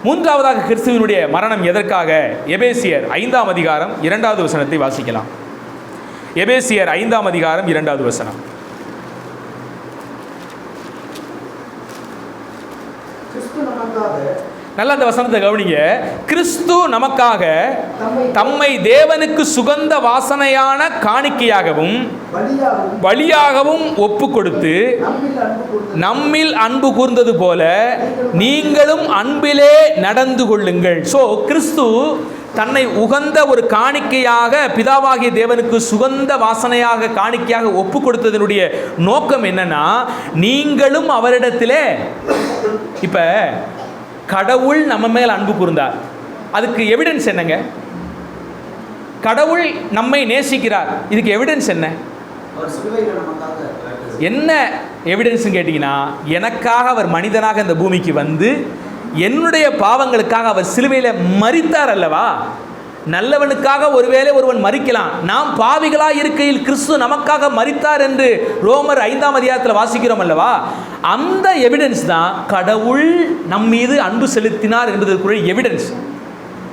Speaker 1: மூன்றாவதாக கிறிஸ்துவனுடைய மரணம் எதற்காக? எபேசியர் 5ஆம் அதிகாரம் 2வது வசனத்தை வாசிக்கலாம். எபேசியர் 5ஆம் அதிகாரம் 2வது வசனம். நல்ல அந்த வசனத்தை கவனிங்க. கிறிஸ்து நமக்காக தம்மை தேவனுக்கு சுகந்த வாசனையான காணிக்கையாகவும் பலியாகவும் ஒப்பு கொடுத்து நம்மில் அன்பு கூர்ந்தது போல நீங்களும் அன்பிலே நடந்து கொள்ளுங்கள். ஸோ கிறிஸ்து தன்னை உகந்த ஒரு காணிக்கையாக பிதாவாகிய தேவனுக்கு சுகந்த வாசனையாக காணிக்கையாக ஒப்பு கொடுத்ததனுடைய நோக்கம் என்னன்னா, நீங்களும் அவரிடத்திலே, இப்போ கடவுள் நம்ம மேல் அன்பு கூர்ந்தார், அதுக்கு எவிடன்ஸ் என்னங்க? கடவுள் நம்மை நேசிக்கிறார், இதுக்கு எவிடன்ஸ் என்ன? என்ன எவிடன்ஸ் கேட்டிங்கன்னா, எனக்காக அவர் மனிதனாக இந்த பூமிக்கு வந்து என்னுடைய பாவங்களுக்காக அவர் சிலுவையில் மரித்தார் அல்லவா? நல்லவனுக்காக ஒருவேளை ஒருவன் மரிக்கலாம், நாம் பாவிகளாக இருக்கையில் கிறிஸ்து நமக்காக மரித்தார் என்று ரோமர் 5ஆம் அதிகாரத்தில் வாசிக்கிறோம் அல்லவா? அந்த எவிடன்ஸ் தான் கடவுள் நம் மீது அன்பு செலுத்தினார் என்பதற்குரிய எவிடன்ஸ்.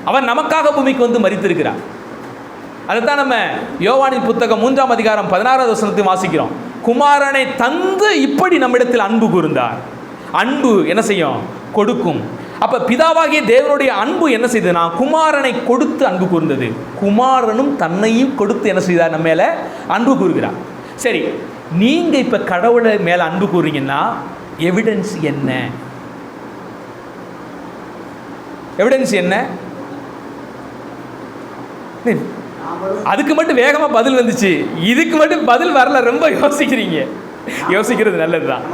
Speaker 1: அவர் நமக்காக பூமிக்கு வந்து மரித்திருக்கிறார். அதைத்தான் நம்ம யோவானின் புத்தகம் 3ஆம் அதிகாரம் 16வது வசனத்தை வாசிக்கிறோம். குமாரனை தந்து இப்படி நம்மிடத்தில் அன்பு கூர்ந்தார். அன்பு என்ன செய்யும்? கொடுக்கும். அப்ப பிதாவாகிய தேவனுடைய அன்பு என்ன செய்ததுன்னா குமாரனை கொடுத்து அன்பு கூர்ந்தது. குமாரனும் தன்னையும் கொடுத்து என்ன செய்தார்? நம்ம மேல அன்பு கூறுகிறார். சரி, நீங்க இப்ப கடவுளை மேல அன்பு கூறுறீங்கன்னா எவிடன்ஸ் என்ன? எவிடன்ஸ் என்ன? அதுக்கு மட்டும் வேகமா பதில் வந்துச்சு, இதுக்கு மட்டும் பதில் வரல. ரொம்ப யோசிக்கிறீங்க. யோசிக்கிறது நல்லதுதான்.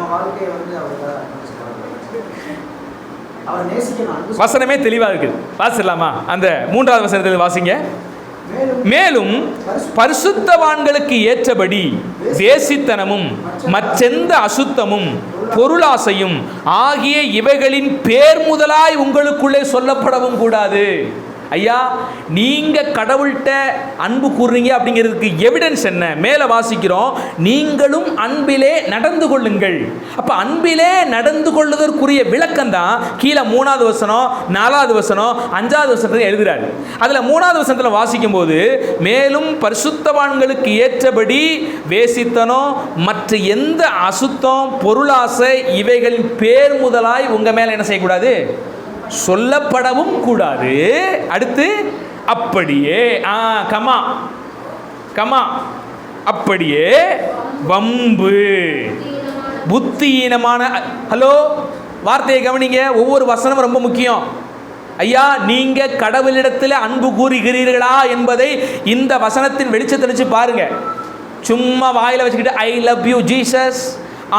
Speaker 1: வசனமே தெளிவா இருக்குது. வாசிடலாமா? அந்த 3வது வசனத்தில் வாசிங்க. மேலும் பரிசுத்தவான்களுக்கு ஏற்றபடி வேசித்தனமும் மற்றெந்த அசுத்தமும் பொருளாசையும் ஆகிய இவைகளின் பேர் முதலாய் உங்களுக்குள்ளே சொல்லப்படவும் கூடாது. ஐயா, நீங்க கடவுள்கிட்ட அன்பு கூறுறீங்க அப்படிங்கிறதுக்கு எவிடன்ஸ் என்ன? மேலே வாசிக்கிறோம், நீங்களும் அன்பிலே நடந்து கொள்ளுங்கள். அப்ப அன்பிலே நடந்து கொள்வதற்குரிய விளக்கம் தான் கீழே 3வது வசனம், 4வது வசனம், 5வது வசனத்தில் எழுதுறாரு. அதுல 3வது வசனத்தில் வாசிக்கும் போது, மேலும் பரிசுத்தவான்களுக்கு ஏற்றபடி வேசித்தனம் மற்ற எந்த அசுத்தம் பொருளாசை இவைகளின் பேர் முதலாய் உங்க மேல என்ன செய்யக்கூடாது? சொல்லப்படவும் கூடாது. அடுத்து அப்படியே கமா கமா அப்படியே வம்பு புத்தியீனமான, ஹலோ வார்த்தையை கவனிங்க, ஒவ்வொரு வசனமும் ரொம்ப முக்கியம். ஐயா, நீங்க கடவுளிடத்தில் அன்பு கூறுகிறீர்களா என்பதை இந்த வசனத்தின் வெளிச்சத்தை வச்சு பாருங்க. சும்மா வாயில வச்சுக்கிட்டு ஐ லவ் யூ ஜீசஸ்,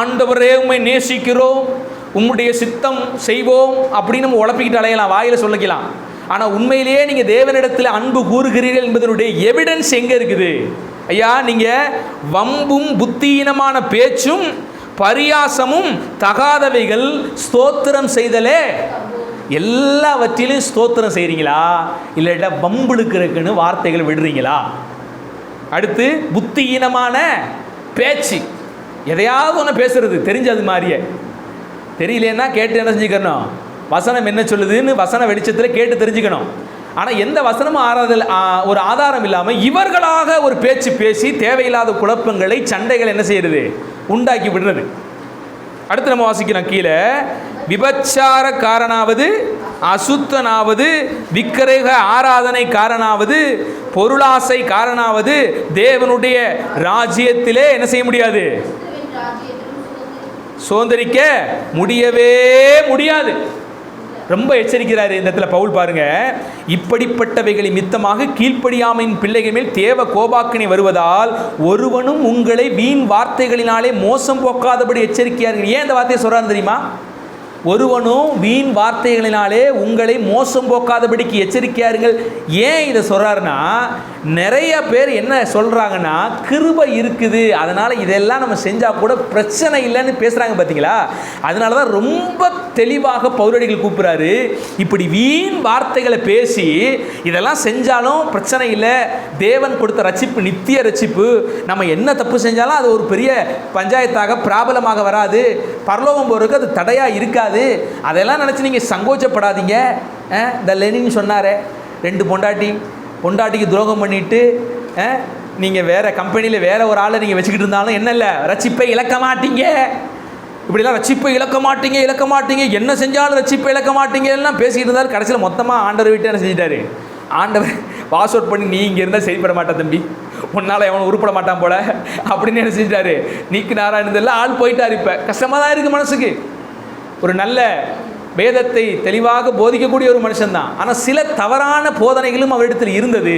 Speaker 1: ஆண்டவரே உம்மை நேசிக்கிறோம், உம்முடைய சித்தம் செய்வோம் அப்படின்னு நம்ம உழப்பிக்கிட்டு அலையலாம், வாயில சொல்லிக்கலாம். ஆனால் உண்மையிலேயே நீங்கள் தேவனிடத்தில் அன்பு கூறுகிறீர்கள் என்பதனுடைய எவிடன்ஸ் எங்கே இருக்குது? ஐயா, நீங்கள் வம்பும் புத்தியீனமான பேச்சும் பரியாசமும் தகாதவைகள் ஸ்தோத்திரம் செய்தலே, எல்லாவற்றிலும் ஸ்தோத்திரம் செய்கிறீங்களா? இல்லாட்டா வம்புழுக்கிறதுக்குன்னு வார்த்தைகள் விடுறீங்களா? அடுத்து புத்தியீனமான பேச்சு, எதையாவது ஒன்று பேசுறது தெரிஞ்சது மாதிரியே. தெரியலன்னா கேட்டு என்ன செஞ்சுக்கணும், வசனம் என்ன சொல்லுதுன்னு வசன வெளிச்சத்தில் கேட்டு தெரிஞ்சுக்கணும். ஆனால் எந்த வசனமும் ஒரு ஆதாரம் இல்லாமல் இவர்களாக ஒரு பேச்சு பேசி தேவையில்லாத குழப்பங்களை, சண்டைகள் என்ன செய்யறது, உண்டாக்கி விடுறது. அடுத்து நம்ம வாசிக்கிறோம் கீழே, விபச்சார காரனாவது, அசுத்தனாவது, விக்கிரக ஆராதனை காரனாவது, பொருளாசை காரனாவது தேவனுடைய ராஜ்யத்திலே என்ன செய்ய முடியாது, சுதந்திரிக்க முடியவே முடியாது. ரொம்ப எச்சரிக்கிறாரு இந்த இடத்துல பவுல். பாருங்க, இப்படிப்பட்டவைகளை மித்தமாக கீழ்ப்படியாமையின் பிள்ளைகள் மேல் தேவ கோபாக்கினை வருவதால் ஒருவனும் உங்களை வீண் வார்த்தைகளினாலே மோசம் போக்காதபடி எச்சரிக்கையார்கள். ஏன் இந்த வார்த்தையை சொல்றாரு தெரியுமா? ஒருவனும் வீண் வார்த்தைகளினாலே உங்களை மோசம் போக்காதபடிக்கு எச்சரிக்கையாருங்கள். ஏன் இதை சொல்றாருன்னா, நிறைய பேர் என்ன சொல்றாங்கன்னா, கிருபை இருக்குது அதனால இதெல்லாம் நம்ம செஞ்சா கூட பிரச்சனை இல்லைன்னு பேசுறாங்க பார்த்தீங்களா? அதனால தான் ரொம்ப தெளிவாக பவுலடிகள் கூப்பிடுறாரு, இப்படி வீண் வார்த்தைகளை பேசி இதெல்லாம் செஞ்சாலும் பிரச்சனை இல்லை, தேவன் கொடுத்த ரட்சிப்பு நித்திய ரட்சிப்பு, நம்ம என்ன தப்பு செஞ்சாலும் அது ஒரு பெரிய பஞ்சாயத்தாக பிராபலமாக வராது, பரலோகம் போறதுக்கு அது தடையா இருக்காது, அதெல்லாம் நினச்சி நீங்கள் சங்கோச்சப்படாதீங்க. இந்த லெனின் சொன்னாரே, 2 பொண்டாட்டிக்கு துரோகம் பண்ணிட்டு நீங்கள் வேறு கம்பெனியில் வேறு ஒரு ஆளை நீங்கள் வச்சுக்கிட்டு இருந்தாலும் என்ன இல்லை, ரட்சிப்பை இழக்க மாட்டீங்க. இப்படிலாம் ரட்சிப்பை இழக்க மாட்டீங்க, என்ன செஞ்சாலும் ரட்சிப்பை இழக்க மாட்டீங்க எல்லாம் பேசிக்கிட்டு இருந்தார். கடைசியில் மொத்தமாக ஆண்டவர் விட்டு என்ன செஞ்சிட்டாரு, ஆண்டவர் பாஸ் அவுட் பண்ணி, நீ இங்கே இருந்தால் செயல்பட மாட்டா தம்பி, உன்னால் எவனும் உருப்பட மாட்டான் போல அப்படின்னு என்ன செஞ்சிட்டாரு, நீக்கு நாராயணதெல்லாம் ஆள் போயிட்டார். இப்போ கஷ்டமாக தான் இருக்குது மனசுக்கு. ஒரு நல்ல வேதத்தை தெளிவாக போதிக்கக்கூடிய ஒரு மனுஷன்தான். ஆனால் சில தவறான போதனைகளும் அவரிடத்தில் இருந்தது.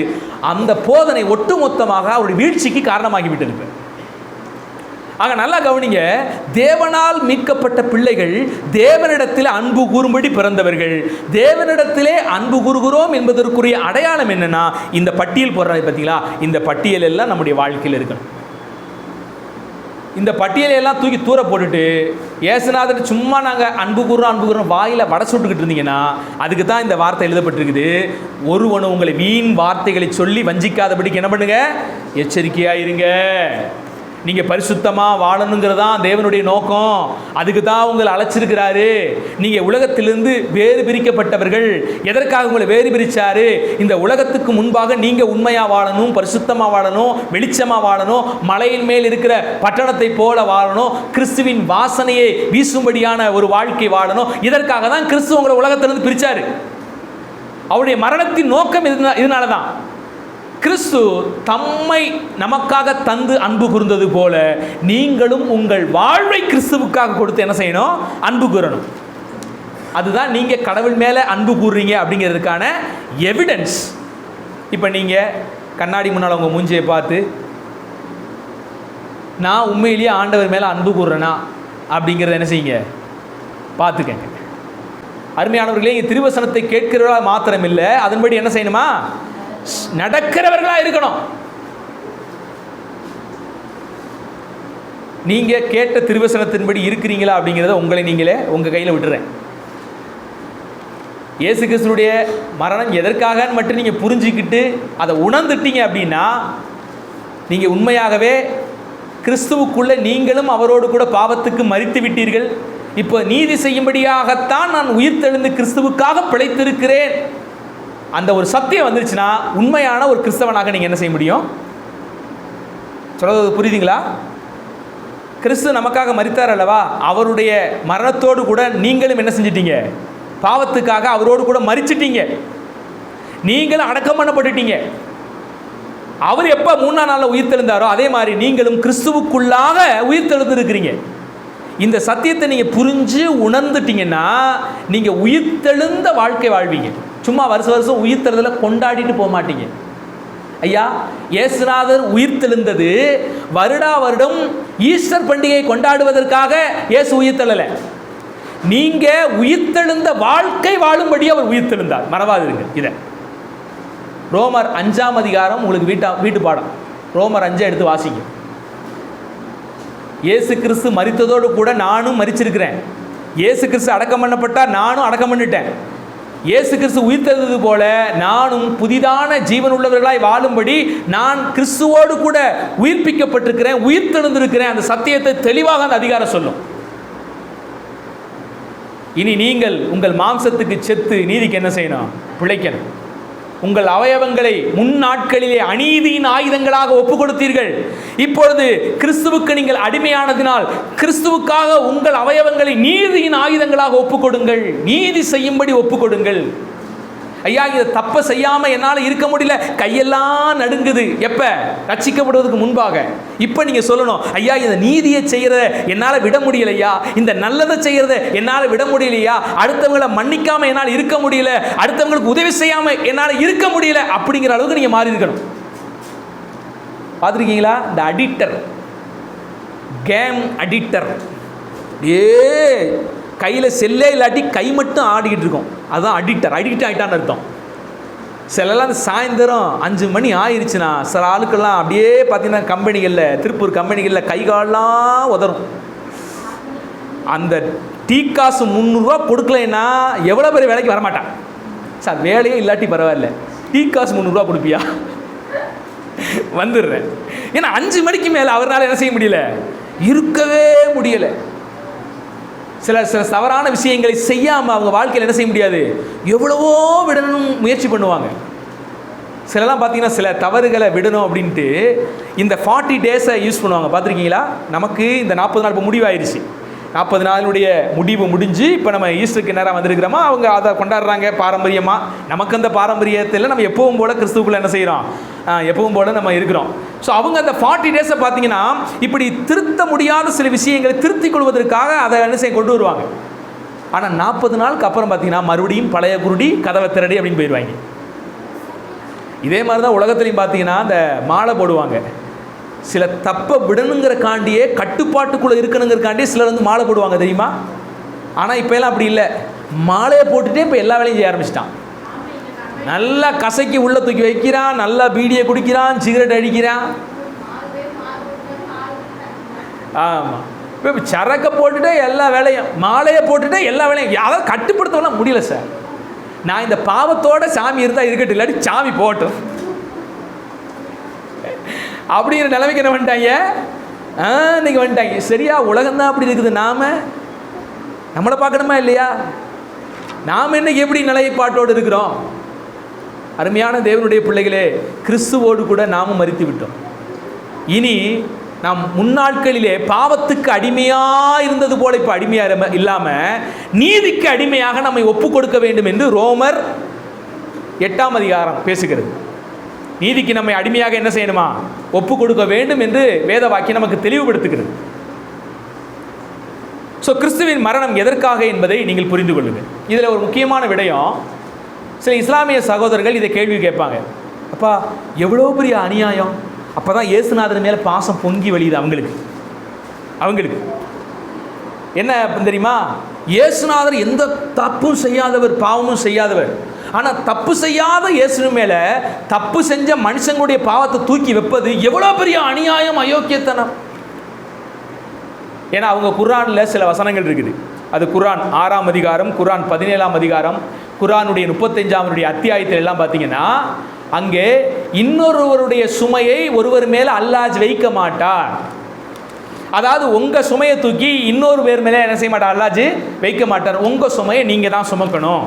Speaker 1: அந்த போதனை ஒட்டுமொத்தமாக அவருடைய வீழ்ச்சிக்கு காரணமாகிவிட்டது. ஆக நல்லா கவனிங்க, தேவனால் மீட்கப்பட்ட பிள்ளைகள் தேவனிடத்தில் அன்பு கூறும்படி பிறந்தவர்கள். தேவனிடத்திலே அன்பு கூறுகிறோம் என்பதற்குரிய அடையாளம் என்னன்னா, இந்த பட்டியல் போடுறாங்க பார்த்தீங்களா, இந்த பட்டியல் எல்லாம் நம்முடைய வாழ்க்கையில் இருக்கணும். இந்த பட்டியலையெல்லாம் தூக்கி தூர போட்டுட்டு ஏசுநாதர் சும்மா நாங்கள் அன்பு கூறுறோம் வாயில் வடை சுட்டுக்கிட்டு இருந்தீங்கன்னா, அதுக்கு தான் இந்த வார்த்தை எழுதப்பட்டிருக்குது. ஒருவனும் உங்களை வீண் வார்த்தைகளை சொல்லி வஞ்சிக்காதபடிக்கு என்ன பண்ணுங்க, எச்சரிக்கையாயிருங்க. நீங்கள் பரிசுத்தமாக வாழணுங்கிறதான் தேவனுடைய நோக்கம். அதுக்கு தான் உங்களை அழைச்சிருக்கிறாரு. நீங்கள் உலகத்திலிருந்து வேறு பிரிக்கப்பட்டவர்கள். எதற்காக உங்களை வேறு பிரித்தாரு? இந்த உலகத்துக்கு முன்பாக நீங்கள் உண்மையாக வாழணும், பரிசுத்தமாக வாழணும், வெளிச்சமாக வாழணும், மலையின் மேல் இருக்கிற பட்டணத்தை போல வாழணும், கிறிஸ்துவின் வாசனையை வீசும்படியான ஒரு வாழ்க்கை வாழணும். இதற்காக தான் கிறிஸ்து உங்களை உலகத்திலிருந்து பிரித்தார். அவருடைய மரணத்தின் நோக்கம் இதனால தான். கிறிஸ்து தம்மை நமக்காக தந்து அன்பு கூர்ந்தது போல நீங்களும் உங்கள் வாழ்வை கிறிஸ்துவுக்காக கொடுத்து என்ன செய்யணும், அன்பு கூறணும். அதுதான் நீங்கள் கடவுள் மேலே அன்பு கூறுறீங்க அப்படிங்கிறதுக்கான எவிடன்ஸ். இப்போ நீங்கள் கண்ணாடி முன்னால் உங்கள் மூஞ்சியை பார்த்து, நான் உண்மையிலேயே ஆண்டவர் மேலே அன்பு கூறுறேனா அப்படிங்கிறத என்ன செய்யுங்க, பார்த்துக்கங்க. அருமையானவர்களே, இங்கே திருவசனத்தை கேட்கிறவர்களா மாத்திரம் இல்லை, அதன்படி என்ன செய்யணுமா, நடக்கிறவர்களா இருக்கணும். நீங்க கேட்ட திருவசனத்தின்படி இருக்கிறீங்களா அப்படிங்கிறத உங்களை நீங்களே உங்க கையில் விட்டுறேன். இயேசு கிறிஸ்துடைய மரணம் எதற்காக மட்டும் நீங்க புரிஞ்சுக்கிட்டு அதை உணர்ந்துட்டீங்க அப்படின்னா, நீங்க உண்மையாகவே கிறிஸ்துவுக்குள்ள நீங்களும் அவரோடு கூட பாவத்துக்கு மரித்து விட்டீர்கள். இப்போ நீதி செய்யும்படியாகத்தான் நான் உயிர்த்தெழுந்து கிறிஸ்துவுக்காக பிழைத்திருக்கிறேன், அந்த ஒரு சத்தியம் வந்துருச்சுன்னா உண்மையான ஒரு கிறிஸ்தவனாக நீங்கள் என்ன செய்ய முடியும்? சொல்றது புரியுதுங்களா? கிறிஸ்து நமக்காக மரித்தார் அல்லவா, அவருடைய மரணத்தோடு கூட நீங்களும் என்ன செஞ்சிட்டீங்க, பாவத்துக்காக அவரோடு கூட மரிச்சிட்டீங்க, நீங்களும் அடக்கம் பண்ணப்பட்டுட்டீங்க. அவர் எப்போ 3ஆம் நாளில் உயிர்த்தெழுந்தாரோ அதே மாதிரி நீங்களும் கிறிஸ்துவுக்குள்ளாக உயிர்த்தெழுந்து இருக்கிறீங்க. இந்த சத்தியத்தை நீங்கள் புரிஞ்சு உணர்ந்துட்டீங்கன்னா நீங்கள் உயிர்த்தெழுந்த வாழ்க்கை வாழ்வீங்க. சும்மா வருஷம் உயிர்த்தெழுதலை கொண்டாடிட்டு போக மாட்டீங்க. ஐயா, இயேசுநாதர் உயிர்த்தெழுந்தது வருடா வருடம் ஈஸ்டர் பண்டிகை கொண்டாடுவதற்காக இயேசு உயிர்த்தெழலை. நீங்கள் உயிர்த்தெழுந்த வாழ்க்கை வாழும்படி அவர் உயிர்த்தெழுந்தார். மறவாதிருங்க இதை. ரோமர் 5ஆம் அதிகாரம் உங்களுக்கு வீட்டு பாடம். ரோமர் 5 எடுத்து வாசிங்க. இயேசு கிறிஸ்து மரித்ததோடு கூட நானும் மரிச்சிருக்கிறேன். இயேசு கிறிஸ்து அடக்கம் பண்ணப்பட்டால் நானும் அடக்கம் பண்ணிட்டேன். இயேசு கிறிஸ்து உயிர்த்தெழுந்தது போல நானும் புதிதான ஜீவன் உள்ளவர்களாய் வாழும்படி நான் கிறிஸ்துவோடு கூட உயிர்ப்பிக்கப்பட்டிருக்கிறேன், உயிர்த்தெழுந்திருக்கிறேன். அந்த சத்தியத்தை தெளிவாக அந்த அதிகாரம் சொல்லும். இனி நீங்கள் உங்கள் மாம்சத்துக்கு செத்து நீதிக்கு என்ன செய்யணும்? பிழைக்கணும். உங்கள் அவயவங்களை முன்னாட்களிலே அநீதியின் ஆயுதங்களாக ஒப்பு கொடுத்தீர்கள். இப்பொழுது கிறிஸ்துவுக்கு நீங்கள் அடிமையானதினால் கிறிஸ்துவுக்காக உங்கள் அவயவங்களை நீதியின் ஆயுதங்களாக ஒப்பு கொடுங்கள். நீதி செய்யும்படி ஒப்பு கொடுங்கள். ஐயா, இதை தப்ப செய்யாம என்னால் இருக்க முடியல, கையெல்லாம் நடுங்குது. எப்ப? ரட்சிக்கப்படுவதற்கு முன்பாக. இப்ப நீங்க சொல்லணும், ஐயா இந்த நீதியை செய்யறத என்னால் விட முடியலையா, இந்த நல்லதை செய்யறத என்னால் விட முடியலையா, அடுத்தவங்களை மன்னிக்காம என்னால் இருக்க முடியல, அடுத்தவங்களுக்கு உதவி செய்யாம என்னால் இருக்க முடியல, அப்படிங்கிற அளவுக்கு நீங்க மாறி இருக்கணும். பார்த்துருக்கீங்களா? இந்த அடிக்டர், கேம் அடிக்டர், கையில் செல்லே இல்லாட்டி கை மட்டும் ஆடிக்கிட்டு இருக்கோம். அதுதான் அடிக்டர். அடிக்ட் ஆகிட்டான்னு அர்த்தம். சிலலாம் சாயந்தரம் 5 மணி ஆயிடுச்சுன்னா சில ஆளுக்கெல்லாம் அப்படியே பார்த்தீங்கன்னா கம்பெனிகளில், திருப்பூர் கம்பெனிகளில் கை காலெலாம் உதறும். அந்த டீ காசு 300 ரூபா கொடுக்கலைன்னா எவ்வளோ பேர் வேலைக்கு வரமாட்டான். சார் வேலையே இல்லாட்டி பரவாயில்ல, டீ காசு 300 ரூபா கொடுப்பியா? வந்துடுறேன். ஏன்னா 5 மணிக்கு மேலே அவரால் என்ன செய்ய முடியல, இருக்கவே முடியலை. சில தவறான விஷயங்களை செய்யாமல் அவங்க வாழ்க்கையில் என்ன செய்ய முடியாது, எவ்வளவோ விடணும் முயற்சி பண்ணுவாங்க. சிலலாம் பார்த்தீங்கன்னா சில தவறுகளை விடணும் அப்படின்ட்டு இந்த 40 டேஸை யூஸ் பண்ணுவாங்க. பார்த்துருக்கீங்களா? நமக்கு இந்த 40 நாள் இப்போ முடிவாயிருச்சு. 40 நாளுடைய முடிவு முடிஞ்சு இப்போ நம்ம ஈஸ்டருக்கு நேரம் வந்திருக்கிறோமா, அவங்க அதை கொண்டாடுறாங்க பாரம்பரியமாக. நமக்கு அந்த பாரம்பரியத்தில் நம்ம எப்பவும் போல் கிறிஸ்துவுக்குள்ள என்ன செய்கிறோம், எப்பவும் போல் நம்ம இருக்கிறோம். ஸோ அவங்க அந்த 40 டேஸை பார்த்தீங்கன்னா இப்படி திருத்த முடியாத சில விஷயங்களை திருத்திக் கொள்வதற்காக அதை என்ன செய்ய கொண்டு வருவாங்க. ஆனால் 40 நாளுக்கு அப்புறம் பார்த்தீங்கன்னா மறுபடியும் பழைய குருடி கதவை திரடி அப்படின்னு போயிடுவாங்க. இதே மாதிரி தான் உலகத்துலையும் பார்த்தீங்கன்னா இந்த மாலை போடுவாங்க. சில தப்பை விடணுங்கிறக்காண்டியே, கட்டுப்பாட்டுக்குள்ளே இருக்கணுங்கிறக்காண்டியே சிலர் வந்து மாலை போடுவாங்க, தெரியுமா? ஆனால் இப்போ எல்லாம் அப்படி இல்லை. மாலையை போட்டுகிட்டே இப்போ எல்லா வேலையும் செய்ய ஆரம்பிச்சிட்டான். நல்லா கசக்கி உள்ளே தூக்கி வைக்கிறான், நல்லா பீடியை குடிக்கிறான், சிகரெட் அடிக்கிறான். ஆமாம், இப்போ சரக்கை போட்டுகிட்டே எல்லா வேலையும், மாலையை போட்டுகிட்டே எல்லா வேலையும். யாராவது கட்டுப்படுத்தலாம் முடியல சார். நான் இந்த பாவத்தோட சாமி இருந்தால் இருக்கட்டும், இல்லாட்டி சாமி போட்டும் அப்படிங்கிற நிலைமைக்கு என்ன பண்ணிட்டாங்க, இன்னைக்கு வந்துட்டாங்க. சரியா? உலகம்தான் அப்படி இருக்குது. நம்மளை பார்க்கணுமா இல்லையா? நாம் இன்னைக்கு எப்படி நிலைப்பாட்டோடு இருக்கிறோம்? அருமையான தேவனுடைய பிள்ளைகளே, கிறிஸ்துவோடு கூட நாமும் மரித்து விட்டோம். இனி நாம் முன்னாட்களிலே பாவத்துக்கு அடிமையாக இருந்தது போல இப்போ அடிமையாக இல்லாமல் நீதிக்கு அடிமையாக நம்மை ஒப்பு கொடுக்க வேண்டும் என்று ரோமர் 8ஆம் அதிகாரம் பேசுகிறது. நீதிக்கு நம்மை அடிமையாக என்ன செய்யணுமா, ஒப்பு கொடுக்க வேண்டும் என்று வேத வாக்கியம் நமக்கு தெளிவுபடுத்துகிறது. ஸோ கிறிஸ்துவின் மரணம் எதற்காக என்பதை நீங்கள் புரிந்து கொள்ளுங்கள். இதில் ஒரு முக்கியமான விடயம், சில இஸ்லாமிய சகோதரர்கள் இதை கேள்வி கேட்பாங்க. அப்பா எவ்வளோ பெரிய அநியாயம், அப்போ தான் இயேசுநாதர் மேலே பாசம் பொங்கி வழியுது அவங்களுக்கு. என்ன தெரியுமா, இயேசுநாதர் எந்த தப்பும் செய்யாதவர், பாவமும் செய்யாதவர். ஆனால் தப்பு செய்யாத இயேசு மேலே தப்பு செஞ்ச மனுஷங்களுடைய பாவத்தை தூக்கி வைப்பது எவ்வளோ பெரிய அநியாயம், அயோக்கியத்தனம். ஏன்னா அவங்க குர்ஆனில் சில வசனங்கள் இருக்குது. அது குர்ஆன் 6ஆம் அதிகாரம், குர்ஆன் 17ஆம் அதிகாரம், குர்ஆனுடைய 35ஆம் அத்தியாயத்தில் எல்லாம் பார்த்தீங்கன்னா அங்கே இன்னொருவருடைய சுமையை ஒருவர் மேலே அல்லாஹ் வைக்க மாட்டார். அதாவது உங்கள் சுமையை தூக்கி இன்னொரு பேர் மேலே என்ன செய்ய மாட்டார், அல்லாஹ் வைக்க மாட்டார். உங்கள் சுமையை நீங்கள் தான் சுமக்கணும்.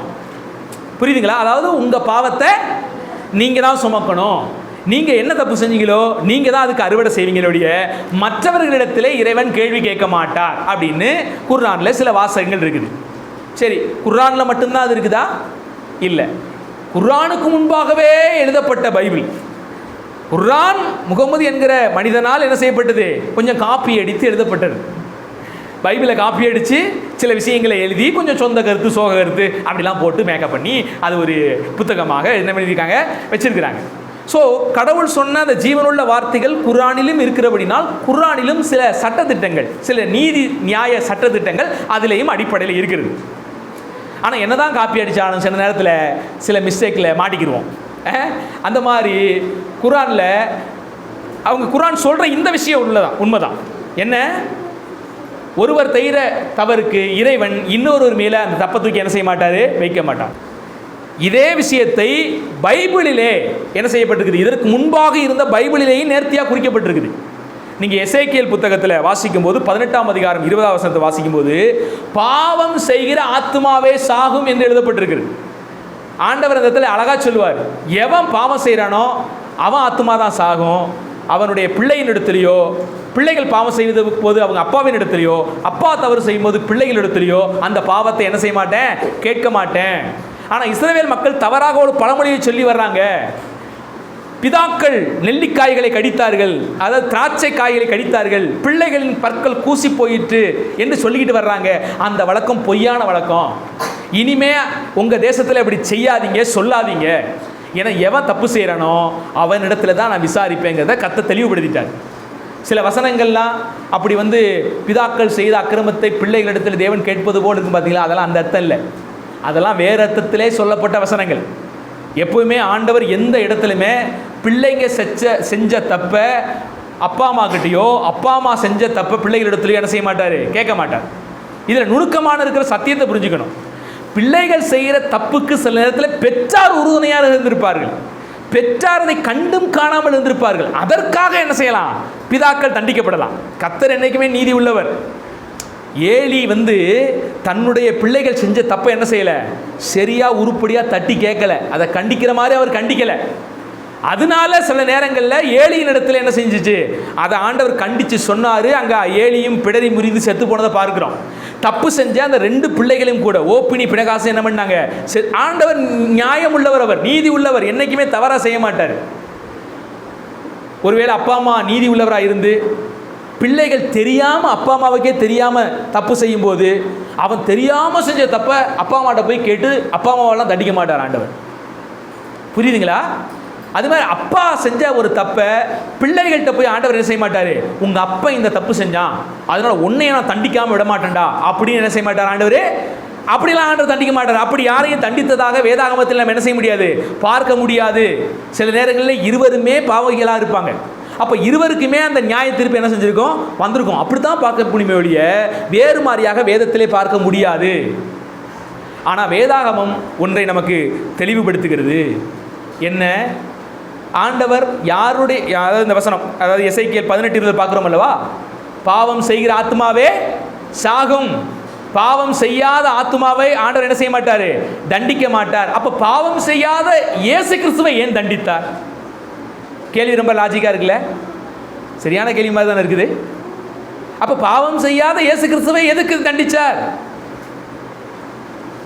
Speaker 1: புரியுதுங்களா? அதாவது உங்கள் பாவத்தை நீங்கள் தான் சுமக்கணும். நீங்கள் என்ன தப்பு செஞ்சீங்களோ நீங்கள் தான் அதுக்கு அறுவடை செய்வீங்களுடைய, மற்றவர்களிடத்திலே இறைவன் கேள்வி கேட்க மாட்டார் அப்படின்னு குர்ஆனில் சில வாசகங்கள் இருக்குது. சரி, குர்ஆனில் மட்டும்தான் அது இருக்குதா? இல்லை. குர்ஆனுக்கு முன்பாகவே எழுதப்பட்ட பைபிள், குர்ஆன் முகமது என்கிற மனிதனால் என்ன செய்யப்பட்டது, கொஞ்சம் காப்பி அடித்து எழுதப்பட்டது. பைபிளை காப்பி அடித்து சில விஷயங்களை எழுதி கொஞ்சம் சொந்த கருத்து, சோக கருத்து அப்படிலாம் போட்டு மேக்கப் பண்ணி அது ஒரு புத்தகமாக என்ன பண்ணியிருக்காங்க, வச்சிருக்கிறாங்க. ஸோ கடவுள் சொன்ன அந்த ஜீவனுள்ள வார்த்தைகள் குர்ஆனிலும் இருக்கிறபடினால் குர்ஆனிலும் சில சட்டத்திட்டங்கள், சில நீதி நியாய சட்டத்திட்டங்கள் அதிலேயும் அடிப்படையில் இருக்கிறது. ஆனால் என்ன தான் காப்பி அடித்தாலும் சில நேரத்தில் சில மிஸ்டேக்கில் மாட்டிக்கிடுவோம். அந்த மாதிரி குர்ஆனில் அவங்க குர்ஆன் சொல்கிற இந்த விஷயம் உண்மைதான். என்ன, ஒருவர் செய்கிற தவறுக்கு இறைவன் இன்னொருவர் மேலே அந்த தப்பை தூக்கி என்ன செய்ய மாட்டார், வைக்க மாட்டார். இதே விஷயத்தை பைபிளிலே என்ன செய்யப்பட்டிருக்குது, இதற்கு முன்பாக இருந்த பைபிளிலேயும் நேர்த்தியாக குறிக்கப்பட்டிருக்குது. நீங்கள் எசேக்கியேல் புத்தகத்தில் வாசிக்கும் போது 18ஆம் அதிகாரம் 20ஆம் வசனத்தை வாசிக்கும் போது பாவம் செய்கிற ஆத்மாவே சாகும் என்று எழுதப்பட்டிருக்கிறது. ஆண்டவர் இந்த இடத்துல அழகா சொல்லுவார், எவன் பாவம் செய்கிறானோ அவன் ஆத்மா தான் சாகும். அவனுடைய பிள்ளையின் இடத்துலையோ, பிள்ளைகள் பாவம் செய்த போது அவங்க அப்பாவின் இடத்துலையோ, அப்பா தவறு செய்யும் போது பிள்ளைகள் இடத்துலையோ அந்த பாவத்தை என்ன செய்ய மாட்டேன், கேட்க மாட்டேன். ஆனால் இஸ்ரவேல் மக்கள் தவறாக ஒரு பழமொழியை சொல்லி வர்றாங்க. பிதாக்கள் நெல்லிக்காய்களை கடித்தார்கள், அதாவது திராட்சை காய்களை கடித்தார்கள், பிள்ளைகளின் பற்கள் கூசி போயிற்று என்று சொல்லிக்கிட்டு வர்றாங்க. அந்த வழக்கம் பொய்யான வழக்கம். இனிமே உங்கள் தேசத்தில் இப்படி செய்யாதீங்க, சொல்லாதீங்க. ஏன்னா எவன் தப்பு செய்கிறானோ அவனிடத்துல தான் நான் விசாரிப்பேங்கிறத கர்த்தர் தெளிவுபடுத்திட்டார். சில வசனங்கள்லாம் அப்படி பிதாக்கள் செய்த அக்கிரமத்தை பிள்ளைகளிடத்தில் தேவன் கேட்பது போல் இருக்கும் பார்த்தீங்களா, அதெல்லாம் அந்த அர்த்தம் இல்லை. அதெல்லாம் வேறு அர்த்தத்திலே சொல்லப்பட்ட வசனங்கள். எப்பவுமே ஆண்டவர் எந்த இடத்துலையுமே பிள்ளைங்க செஞ்ச தப்பை அப்பா அம்மா கிட்டேயோ, அப்பா அம்மா செஞ்ச தப்பை பிள்ளைகளிடத்துலையோ என்ன செய்ய மாட்டார், கேட்க மாட்டார். இதில் நுணுக்கமான இருக்கிற சத்தியத்தை புரிஞ்சுக்கணும். பிள்ளைகள் செய்கிற தப்புக்கு சில நேரத்தில் பெற்றார் உறுதுணையாக இருந்திருப்பார்கள், பெற்றார் அதை கண்டும் காணாமல் இருந்திருப்பார்கள். அதற்காக என்ன செய்யலாம், பிதாக்கள் தண்டிக்கப்படலாம். கர்த்தர் என்னைக்குமே நீதி உள்ளவர். ஏலி தன்னுடைய பிள்ளைகள் செஞ்ச தப்பை என்ன செய்யலை, சரியாக உருப்படியாக தட்டி கேட்கல, அதை கண்டிக்கிற மாதிரி அவர் கண்டிக்கலை. அதனால சில நேரங்களில் ஏலியின் இடத்துல என்ன செஞ்சிச்சு, அதை ஆண்டவர் கண்டித்து சொன்னார். அங்கே ஏலியும் பிடரி முறிந்து செத்து போனதை பார்க்குறோம். தப்பு செஞ்ச அந்த 2 பிள்ளைகளையும் கூட ஓப்பினி பிணகாசம் என்ன பண்ணாங்க. ஆண்டவர் நியாயம் உள்ளவர், அவர் நீதி உள்ளவர், என்றைக்குமே தவறாக செய்ய மாட்டார். ஒருவேளை அப்பா அம்மா நீதி உள்ளவராக இருந்து பிள்ளைகள் தெரியாமல், அப்பா அம்மாவுக்கே தெரியாமல் தப்பு செய்யும்போது அவன் தெரியாமல் செஞ்ச தப்பை அப்பா அம்மாட்ட போய் கேட்டு அப்பா அம்மாவெல்லாம் தண்டிக்க மாட்டார் ஆண்டவர். புரியுதுங்களா? அது மாதிரி அப்பா செஞ்ச ஒரு தப்பை பிள்ளைகள்கிட்ட போய் ஆண்டவர் என்ன செய்ய மாட்டார், உங்கள் அப்பா இந்த தப்பு செஞ்சான் அதனால உன்னைய நான் தண்டிக்காமல் விட மாட்டேன்டா அப்படின்னு என்ன செய்ய மாட்டார் ஆண்டவர். அப்படிலாம் ஆண்டவர் தண்டிக்க மாட்டார். அப்படி யாரையும் தண்டித்ததாக வேதாகமத்தில் நம்ம என்ன செய்ய முடியாது, பார்க்க முடியாது. சில நேரங்களில் இருவருமே பாவகிகளாக இருப்பாங்க. அப்போ இருவருக்குமே அந்த நியாய தீர்ப்பு என்ன செஞ்சுருக்கோம், வந்திருக்கும். அப்படி தான் பார்க்க முடியுமே ஒழிய வேறு மாதிரியாக வேதத்திலே பார்க்க முடியாது. ஆனால் வேதாகமம் ஒன்றை நமக்கு தெளிவுபடுத்துகிறது. என்ன, ஆண்டவர் யாருடைய, அதாவது இந்த வசனம், அதாவது எசேக்கியேல் 18 பார்க்குறோம் அல்லவா, பாவம் செய்கிற ஆத்மாவே சாகும், பாவம் செய்யாத ஆத்மாவை ஆண்டவர் என்ன செய்ய மாட்டார், தண்டிக்க மாட்டார். அப்போ பாவம் செய்யாத இயேசு கிறிஸ்துவை ஏன் தண்டித்தார்? கேள்வி ரொம்ப லாஜிக்காக இருக்குல்ல, சரியான கேள்வி மாதிரி தானே இருக்குது. அப்போ பாவம் செய்யாத இயேசு கிறிஸ்துவை எதுக்கு தண்டிச்சார்?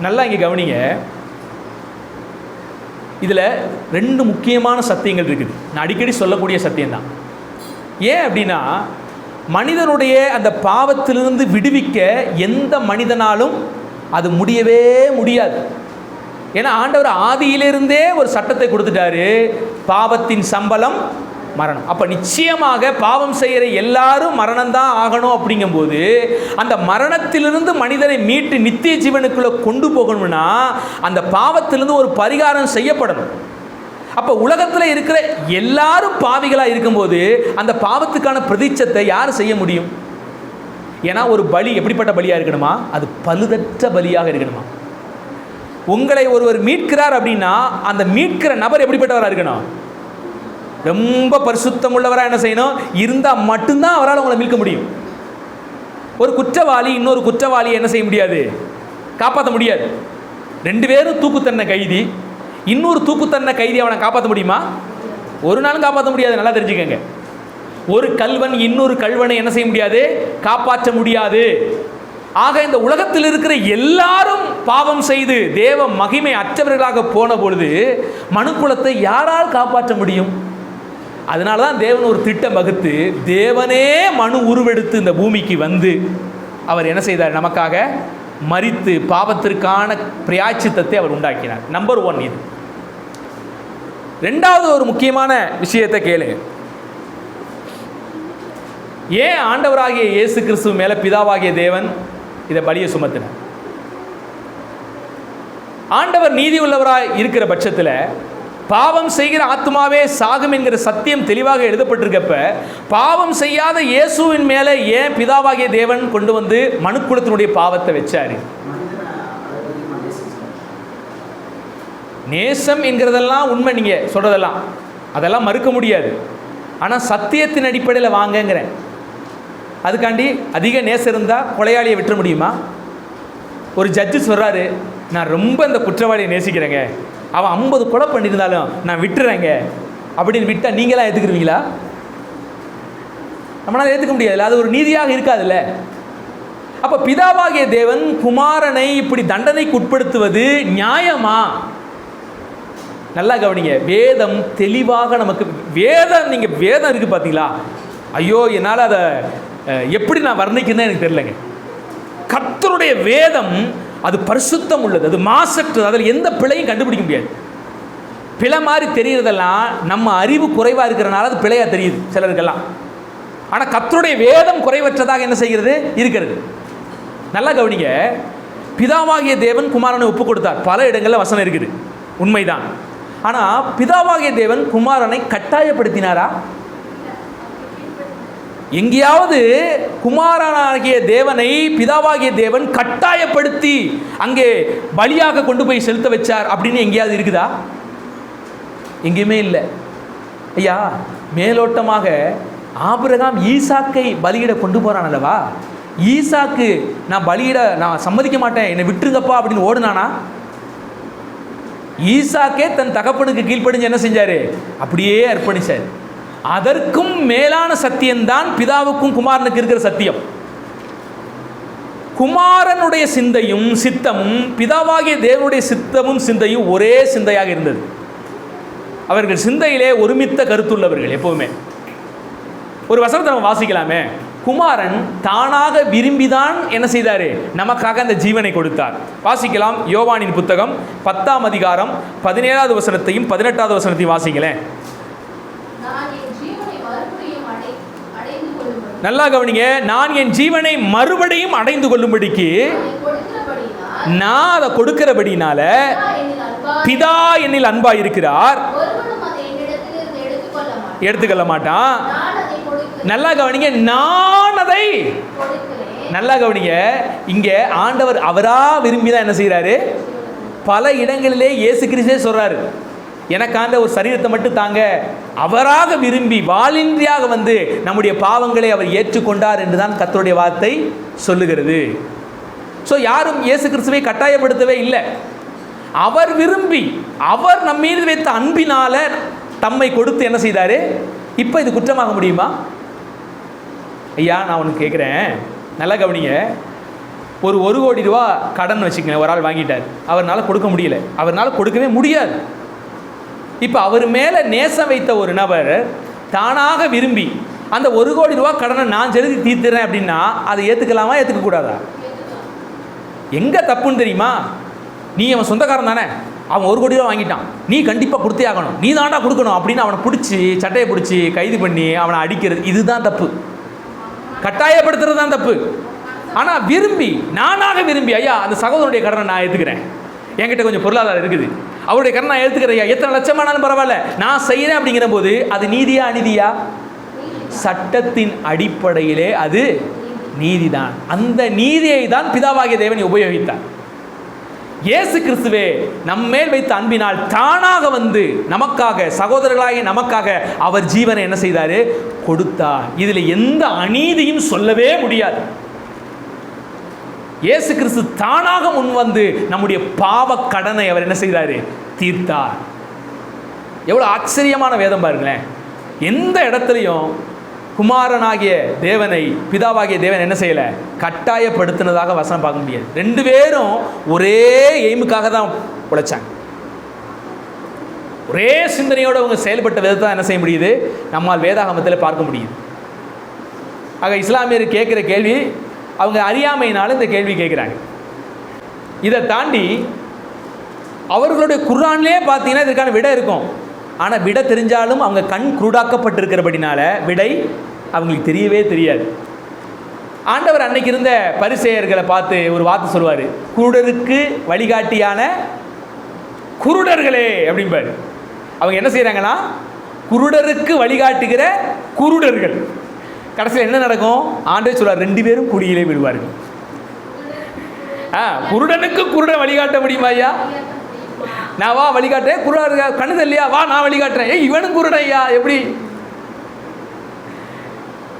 Speaker 1: நல்லா இங்கே கவனிங்க. இதில் 2 முக்கியமான சத்தியங்கள் இருக்குது. நான் அடிக்கடி சொல்லக்கூடிய சத்தியம்தான். ஏன் அப்படின்னா, மனிதனுடைய அந்த பாவத்திலிருந்து விடுவிக்க எந்த மனிதனாலும் அது முடியவே முடியாது. ஏன்னா ஆண்டவர் ஆதியிலிருந்தே ஒரு சட்டத்தை கொடுத்துட்டாரு, பாவத்தின் சம்பளம் மரணம். அப்போ நிச்சயமாக பாவம் செய்கிற எல்லாரும் மரணம்தான் ஆகணும். அப்படிங்கும்போது அந்த மரணத்திலிருந்து மனிதனை மீட்டு நித்திய ஜீவனுக்குள்ளே கொண்டு போகணும்னா அந்த பாவத்திலிருந்து ஒரு பரிகாரம் செய்யப்படணும். அப்போ உலகத்தில் இருக்கிற எல்லாரும் பாவிகளாக இருக்கும்போது அந்த பாவத்துக்கான பிரதிச்சத்தை யார் செய்ய முடியும்? ஏன்னா ஒரு பலி எப்படிப்பட்ட பலியாக இருக்கணுமா, அது பழுதற்ற பலியாக இருக்கணுமா. உங்களை ஒருவர் மீட்கிறார் அப்படின்னா அந்த மீட்கிற நபர் எப்படிப்பட்டவராக இருக்கணும், ரொம்ப பரிசுத்தம் உள்ளவராக என்ன செய்யணும், இருந்தால் மட்டும்தான் அவரால் உங்களை மீட்க முடியும். ஒரு குற்றவாளி இன்னொரு குற்றவாளியை என்ன செய்ய முடியாது, காப்பாற்ற முடியாது. 2 பேரும் தூக்குத்தண்டனை கைதி, இன்னொரு தூக்குத்தண்டனை கைதி அவனை காப்பாற்ற முடியுமா? ஒரு நாளும் காப்பாற்ற முடியாது. நல்லா தெரிஞ்சுக்கங்க. ஒரு கல்வன் இன்னொரு கல்வனை என்ன செய்ய முடியாது, காப்பாற்ற முடியாது. ஆக இந்த உலகத்தில் இருக்கிற எல்லாரும் பாவம் செய்து தேவ மகிமை அற்றவர்களாக போன பொழுது மனுக்குலத்தை யாரால் காப்பாற்ற முடியும்? அதனால தான் தேவன் ஒரு திட்டம் வகுத்து தேவனே மனு உருவெடுத்து இந்த பூமிக்கு வந்து அவர் என்ன செய்தார், நமக்காக மரித்து பாவத்திற்கான பிராயச்சித்தத்தை அவர் உண்டாக்கினார். நம்பர் 1 இது. 2வது ஒரு முக்கியமான விஷயத்தை கேளுங்க. ஏன் ஆண்டவராகிய இயேசு கிறிஸ்து மேலே பிதாவாகிய தேவன் இதை பலியை சுமத்தினார்? ஆண்டவர் நீதி உள்ளவராய் இருக்கிற பட்சத்தில் பாவம் செய்கிற ஆத்மாவே சாகும் என்கிற சத்தியம் தெளிவாக எழுதப்பட்டிருக்கப்ப பாவம் செய்யாத இயேசுவின் மேலே ஏன் பிதாவாகிய தேவன் கொண்டு வந்து மனுக்குலத்தினுடைய பாவத்தை வச்சாரு? நேசம் என்கிறதெல்லாம் உண்மை, நீங்கள் சொல்கிறதெல்லாம் அதெல்லாம் மறுக்க முடியாது. ஆனால் சத்தியத்தின் அடிப்படையில் வாங்கங்கிறேன். அதுக்காண்டி அதிக நேசம் இருந்தால் கொலையாளியை விட்டுற முடியுமா? ஒரு ஜட்ஜு சொல்கிறாரு, நான் ரொம்ப இந்த குற்றவாளியை நேசிக்கிறேங்க, அவன் 50 கொலை பண்ணியிருந்தாலும் நான் விட்டுறேங்க அப்படின்னு விட்டால் நீங்களாம் ஏற்றுக்குருவீங்களா? நம்மளால் ஏற்றுக்க முடியாதுல்ல, அது ஒரு நீதியாக இருக்காதுல்ல. அப்போ பிதாவாகிய தேவன் குமாரனை இப்படி தண்டனைக்கு உட்படுத்துவது நியாயமா? நல்லா கவனிங்க, வேதம் தெளிவாக நமக்கு வேதம், நீங்கள் வேதம் இருக்குது பார்த்தீங்களா, ஐயோ என்னால் அதை எப்படி நான் வர்ணிக்கிறேன்னு எனக்கு தெரியலைங்க. கர்த்தருடைய வேதம் அது பரிசுத்தம் உள்ளது, அது மாசற்றது, அதில் எந்த பிழையும் கண்டுபிடிக்க முடியாது. பிழை மாதிரி தெரிகிறதெல்லாம் நம்ம அறிவு குறைவாக இருக்கிறனால அது பிழையாக தெரியுது சிலருக்கெல்லாம். ஆனால் கர்த்தருடைய வேதம் குறைவற்றதாக என்ன செய்கிறது இருக்கிறது. நல்லா கவனிங்க, பிதாவாகிய தேவன் குமாரனை ஒப்பு கொடுத்தார், பல இடங்களில் வசனம் இருக்குது, உண்மைதான். ஆனால் பிதாவாகிய தேவன் குமாரனை கட்டாயப்படுத்தினாரா? எங்கேயாவது குமாரனாகிய தேவனை பிதாவாகிய தேவன் கட்டாயப்படுத்தி அங்கே பலியாக கொண்டு போய் செலுத்த வச்சார் அப்படின்னு எங்கேயாவது இருக்குதா? எங்கேயுமே இல்லை. ஐயா, மேலோட்டமாக ஆபிரகாம் ஈசாக்கை பலியிட கொண்டு போறான் அல்லவா, ஈசாக்கு நான் பலியிட நான் சம்மதிக்க மாட்டேன், என்னை விட்டுருங்கப்பா அப்படின்னு ஓடுனானா? ஈசாக்கே தன் தகப்பனுக்கு கீழ்ப்படிஞ்சு என்ன செஞ்சாரு? அப்படியே அர்ப்பணிச்சார். அதற்கும் மேலான சத்தியம்தான் பிதாவுக்கும் குமாரனுக்கு இருக்கிற சத்தியம். குமாரனுடைய சிந்தையும் சித்தமும் பிதாவாகிய தேவனுடைய சித்தமும் சிந்தையும் ஒரே சிந்தையாக இருந்தது. அவர்கள் சிந்தையிலே ஒருமித்த கருத்துள்ளவர்கள் எப்பவுமே. ஒரு வசனத்தை நம்ம வாசிக்கலாமே, குமாரன் தானாக விரும்பிதான் என்ன செய்தாரு? நமக்காக அந்த ஜீவனை கொடுத்தார். வாசிக்கலாம், யோவானின் புத்தகம் 10ஆம் அதிகாரம் 17வது வசனத்தையும் 18வது வசனத்தையும் வாசிங்களேன். நல்லா கவனிங்க, நான் என் ஜீவனை மறுபடியும் அடைந்து கொள்ளும்படிக்கு நான் அதை கொடுக்கிறபடினால பிதா என்னில் அன்பா இருக்கிறார், எடுத்துக்கொள்ள மாட்டான். நல்லா கவனிங்க, நான் அதை நல்லா கவனிங்க, இங்க ஆண்டவர் அவரா விரும்பிதான் என்ன செய்யறாரு? பல இடங்களிலே இயேசு கிறிஸ்துவே சொல்றாரு, எனக்காண்ட ஒரு சரீரத்தை மட்டும் தாங்க. அவராக விரும்பி வாலின்றியாக வந்து நம்முடைய பாவங்களை அவர் ஏற்றுக்கொண்டார் என்றுதான் கர்த்தருடைய வார்த்தை சொல்லுகிறது. ஸோ யாரும் இயேசு கிறிஸ்துவை கட்டாயப்படுத்தவே இல்லை. அவர் விரும்பி, அவர் நம் மீது வைத்த அன்பினால தம்மை கொடுத்து என்ன செய்தாரு? இப்போ இது குற்றமாக முடியுமா? ஐயா, நான் ஒன்று கேட்குறேன், நல்லா கவனிங்க. ஒரு 1 கோடி ரூபா கடன் வச்சுக்கங்க, ஒரு ஆள் வாங்கிட்டார், அவரால் கொடுக்க முடியல, அவரால் கொடுக்கவே முடியாது. இப்போ அவர் மேலே நேசம் வைத்த ஒரு நபர் தானாக விரும்பி அந்த 1 கோடி ரூபா கடனை நான் செலுத்தி தீர்த்துறேன் அப்படின்னா அதை ஏற்றுக்கலாமா, ஏற்றுக்கக்கூடாதா? எங்கே தப்புன்னு தெரியுமா? நீ அவன் சொந்தக்காரன் தானே, அவன் 1 கோடி ரூபா வாங்கிட்டான், நீ கண்டிப்பாக கொடுத்தே ஆகணும், நீ தாண்டா கொடுக்கணும் அப்படின்னு அவனை பிடிச்சி சட்டையை பிடிச்சி கைது பண்ணி அவனை அடிக்கிறது, இதுதான் தப்பு. கட்டாயப்படுத்துறது தான் தப்பு. ஆனால் விரும்பி, நானாக விரும்பி, ஐயா அந்த சகோதரனுடைய கடனை நான் ஏற்றுக்கிறேன், என்கிட்ட கொஞ்சம் பொருளாதாரம் இருக்குது, அவருடைய கடனை நான் ஏற்றுக்கிறேன், ஐயா எத்தனை லட்சமானாலும் பரவாயில்ல நான் செய்கிறேன் அப்படிங்கிற போது அது நீதியா அநீதியா? சட்டத்தின் அடிப்படையிலே அது நீதிதான். அந்த நீதியை தான் பிதாவாகிய தேவன் உபயோகித்தார். இயேசு கிறிஸ்துவே நம்மேல் வைத்த அன்பினால் தானாக வந்து நமக்காக, சகோதரர்களாகிய நமக்காக அவர் ஜீவனை என்ன செய்தாரு? கொடுத்தார். இதில் எந்த அநீதியும் சொல்லவே முடியாது. இயேசு கிறிஸ்து தானாக முன் வந்து நம்முடைய பாவ கடனை அவர் என்ன செய்தாரு? தீர்த்தார். எவ்வளவு ஆச்சரியமான வேதம் பாருங்களேன். எந்த இடத்துலையும் குமாரனாகிய தேவனை பிதாவாகிய தேவன் என்ன செய்யலை? கட்டாயப்படுத்தினதாக வசனம் பார்க்க முடியாது. 2 பேரும் ஒரே எய்முக்காக தான் உழைச்சாங்க. ஒரே சிந்தனையோடு அவங்க செயல்பட்ட விதத்தை என்ன செய்ய முடியுது? நம்மால் வேதாகமத்தில் பார்க்க முடியுது. ஆக இஸ்லாமியர் கேட்குற கேள்வி, அவங்க அறியாமையினால இந்த கேள்வி கேட்குறாங்க. இதை தாண்டி அவர்களுடைய குர்ஆன்லேயே பார்த்தீங்கன்னா இதுக்கான விடை இருக்கும். ஆனால் விடை தெரிஞ்சாலும் அவங்க கண் குருடாக்கப்பட்டிருக்கிறபடினால விடை அவங்களுக்கு தெரியவே தெரியாது. ஆண்டவர் அன்னைக்கு இருந்த பரிசேயர்களை பார்த்து ஒரு வார்த்தை சொல்லுவார், குருடருக்கு வழிகாட்டியான குருடர்களே அப்படிம்பாரு. அவங்க என்ன செய்கிறாங்கன்னா குருடருக்கு வழிகாட்டுகிற குருடர்கள். கடைசியில் என்ன நடக்கும்? ஆண்டவர் சொல்வார், 2 பேரும் குடியிலே விடுவார்கள். குருடனுக்கு குருடன் வழிகாட்ட முடியுமா ஐயா? நான் வா வழிகாட்டுறேன், குருடா கண்ணு இல்லையா, வா நான் வழிகாட்டுறேன், இவனும் குருடையா எப்படி?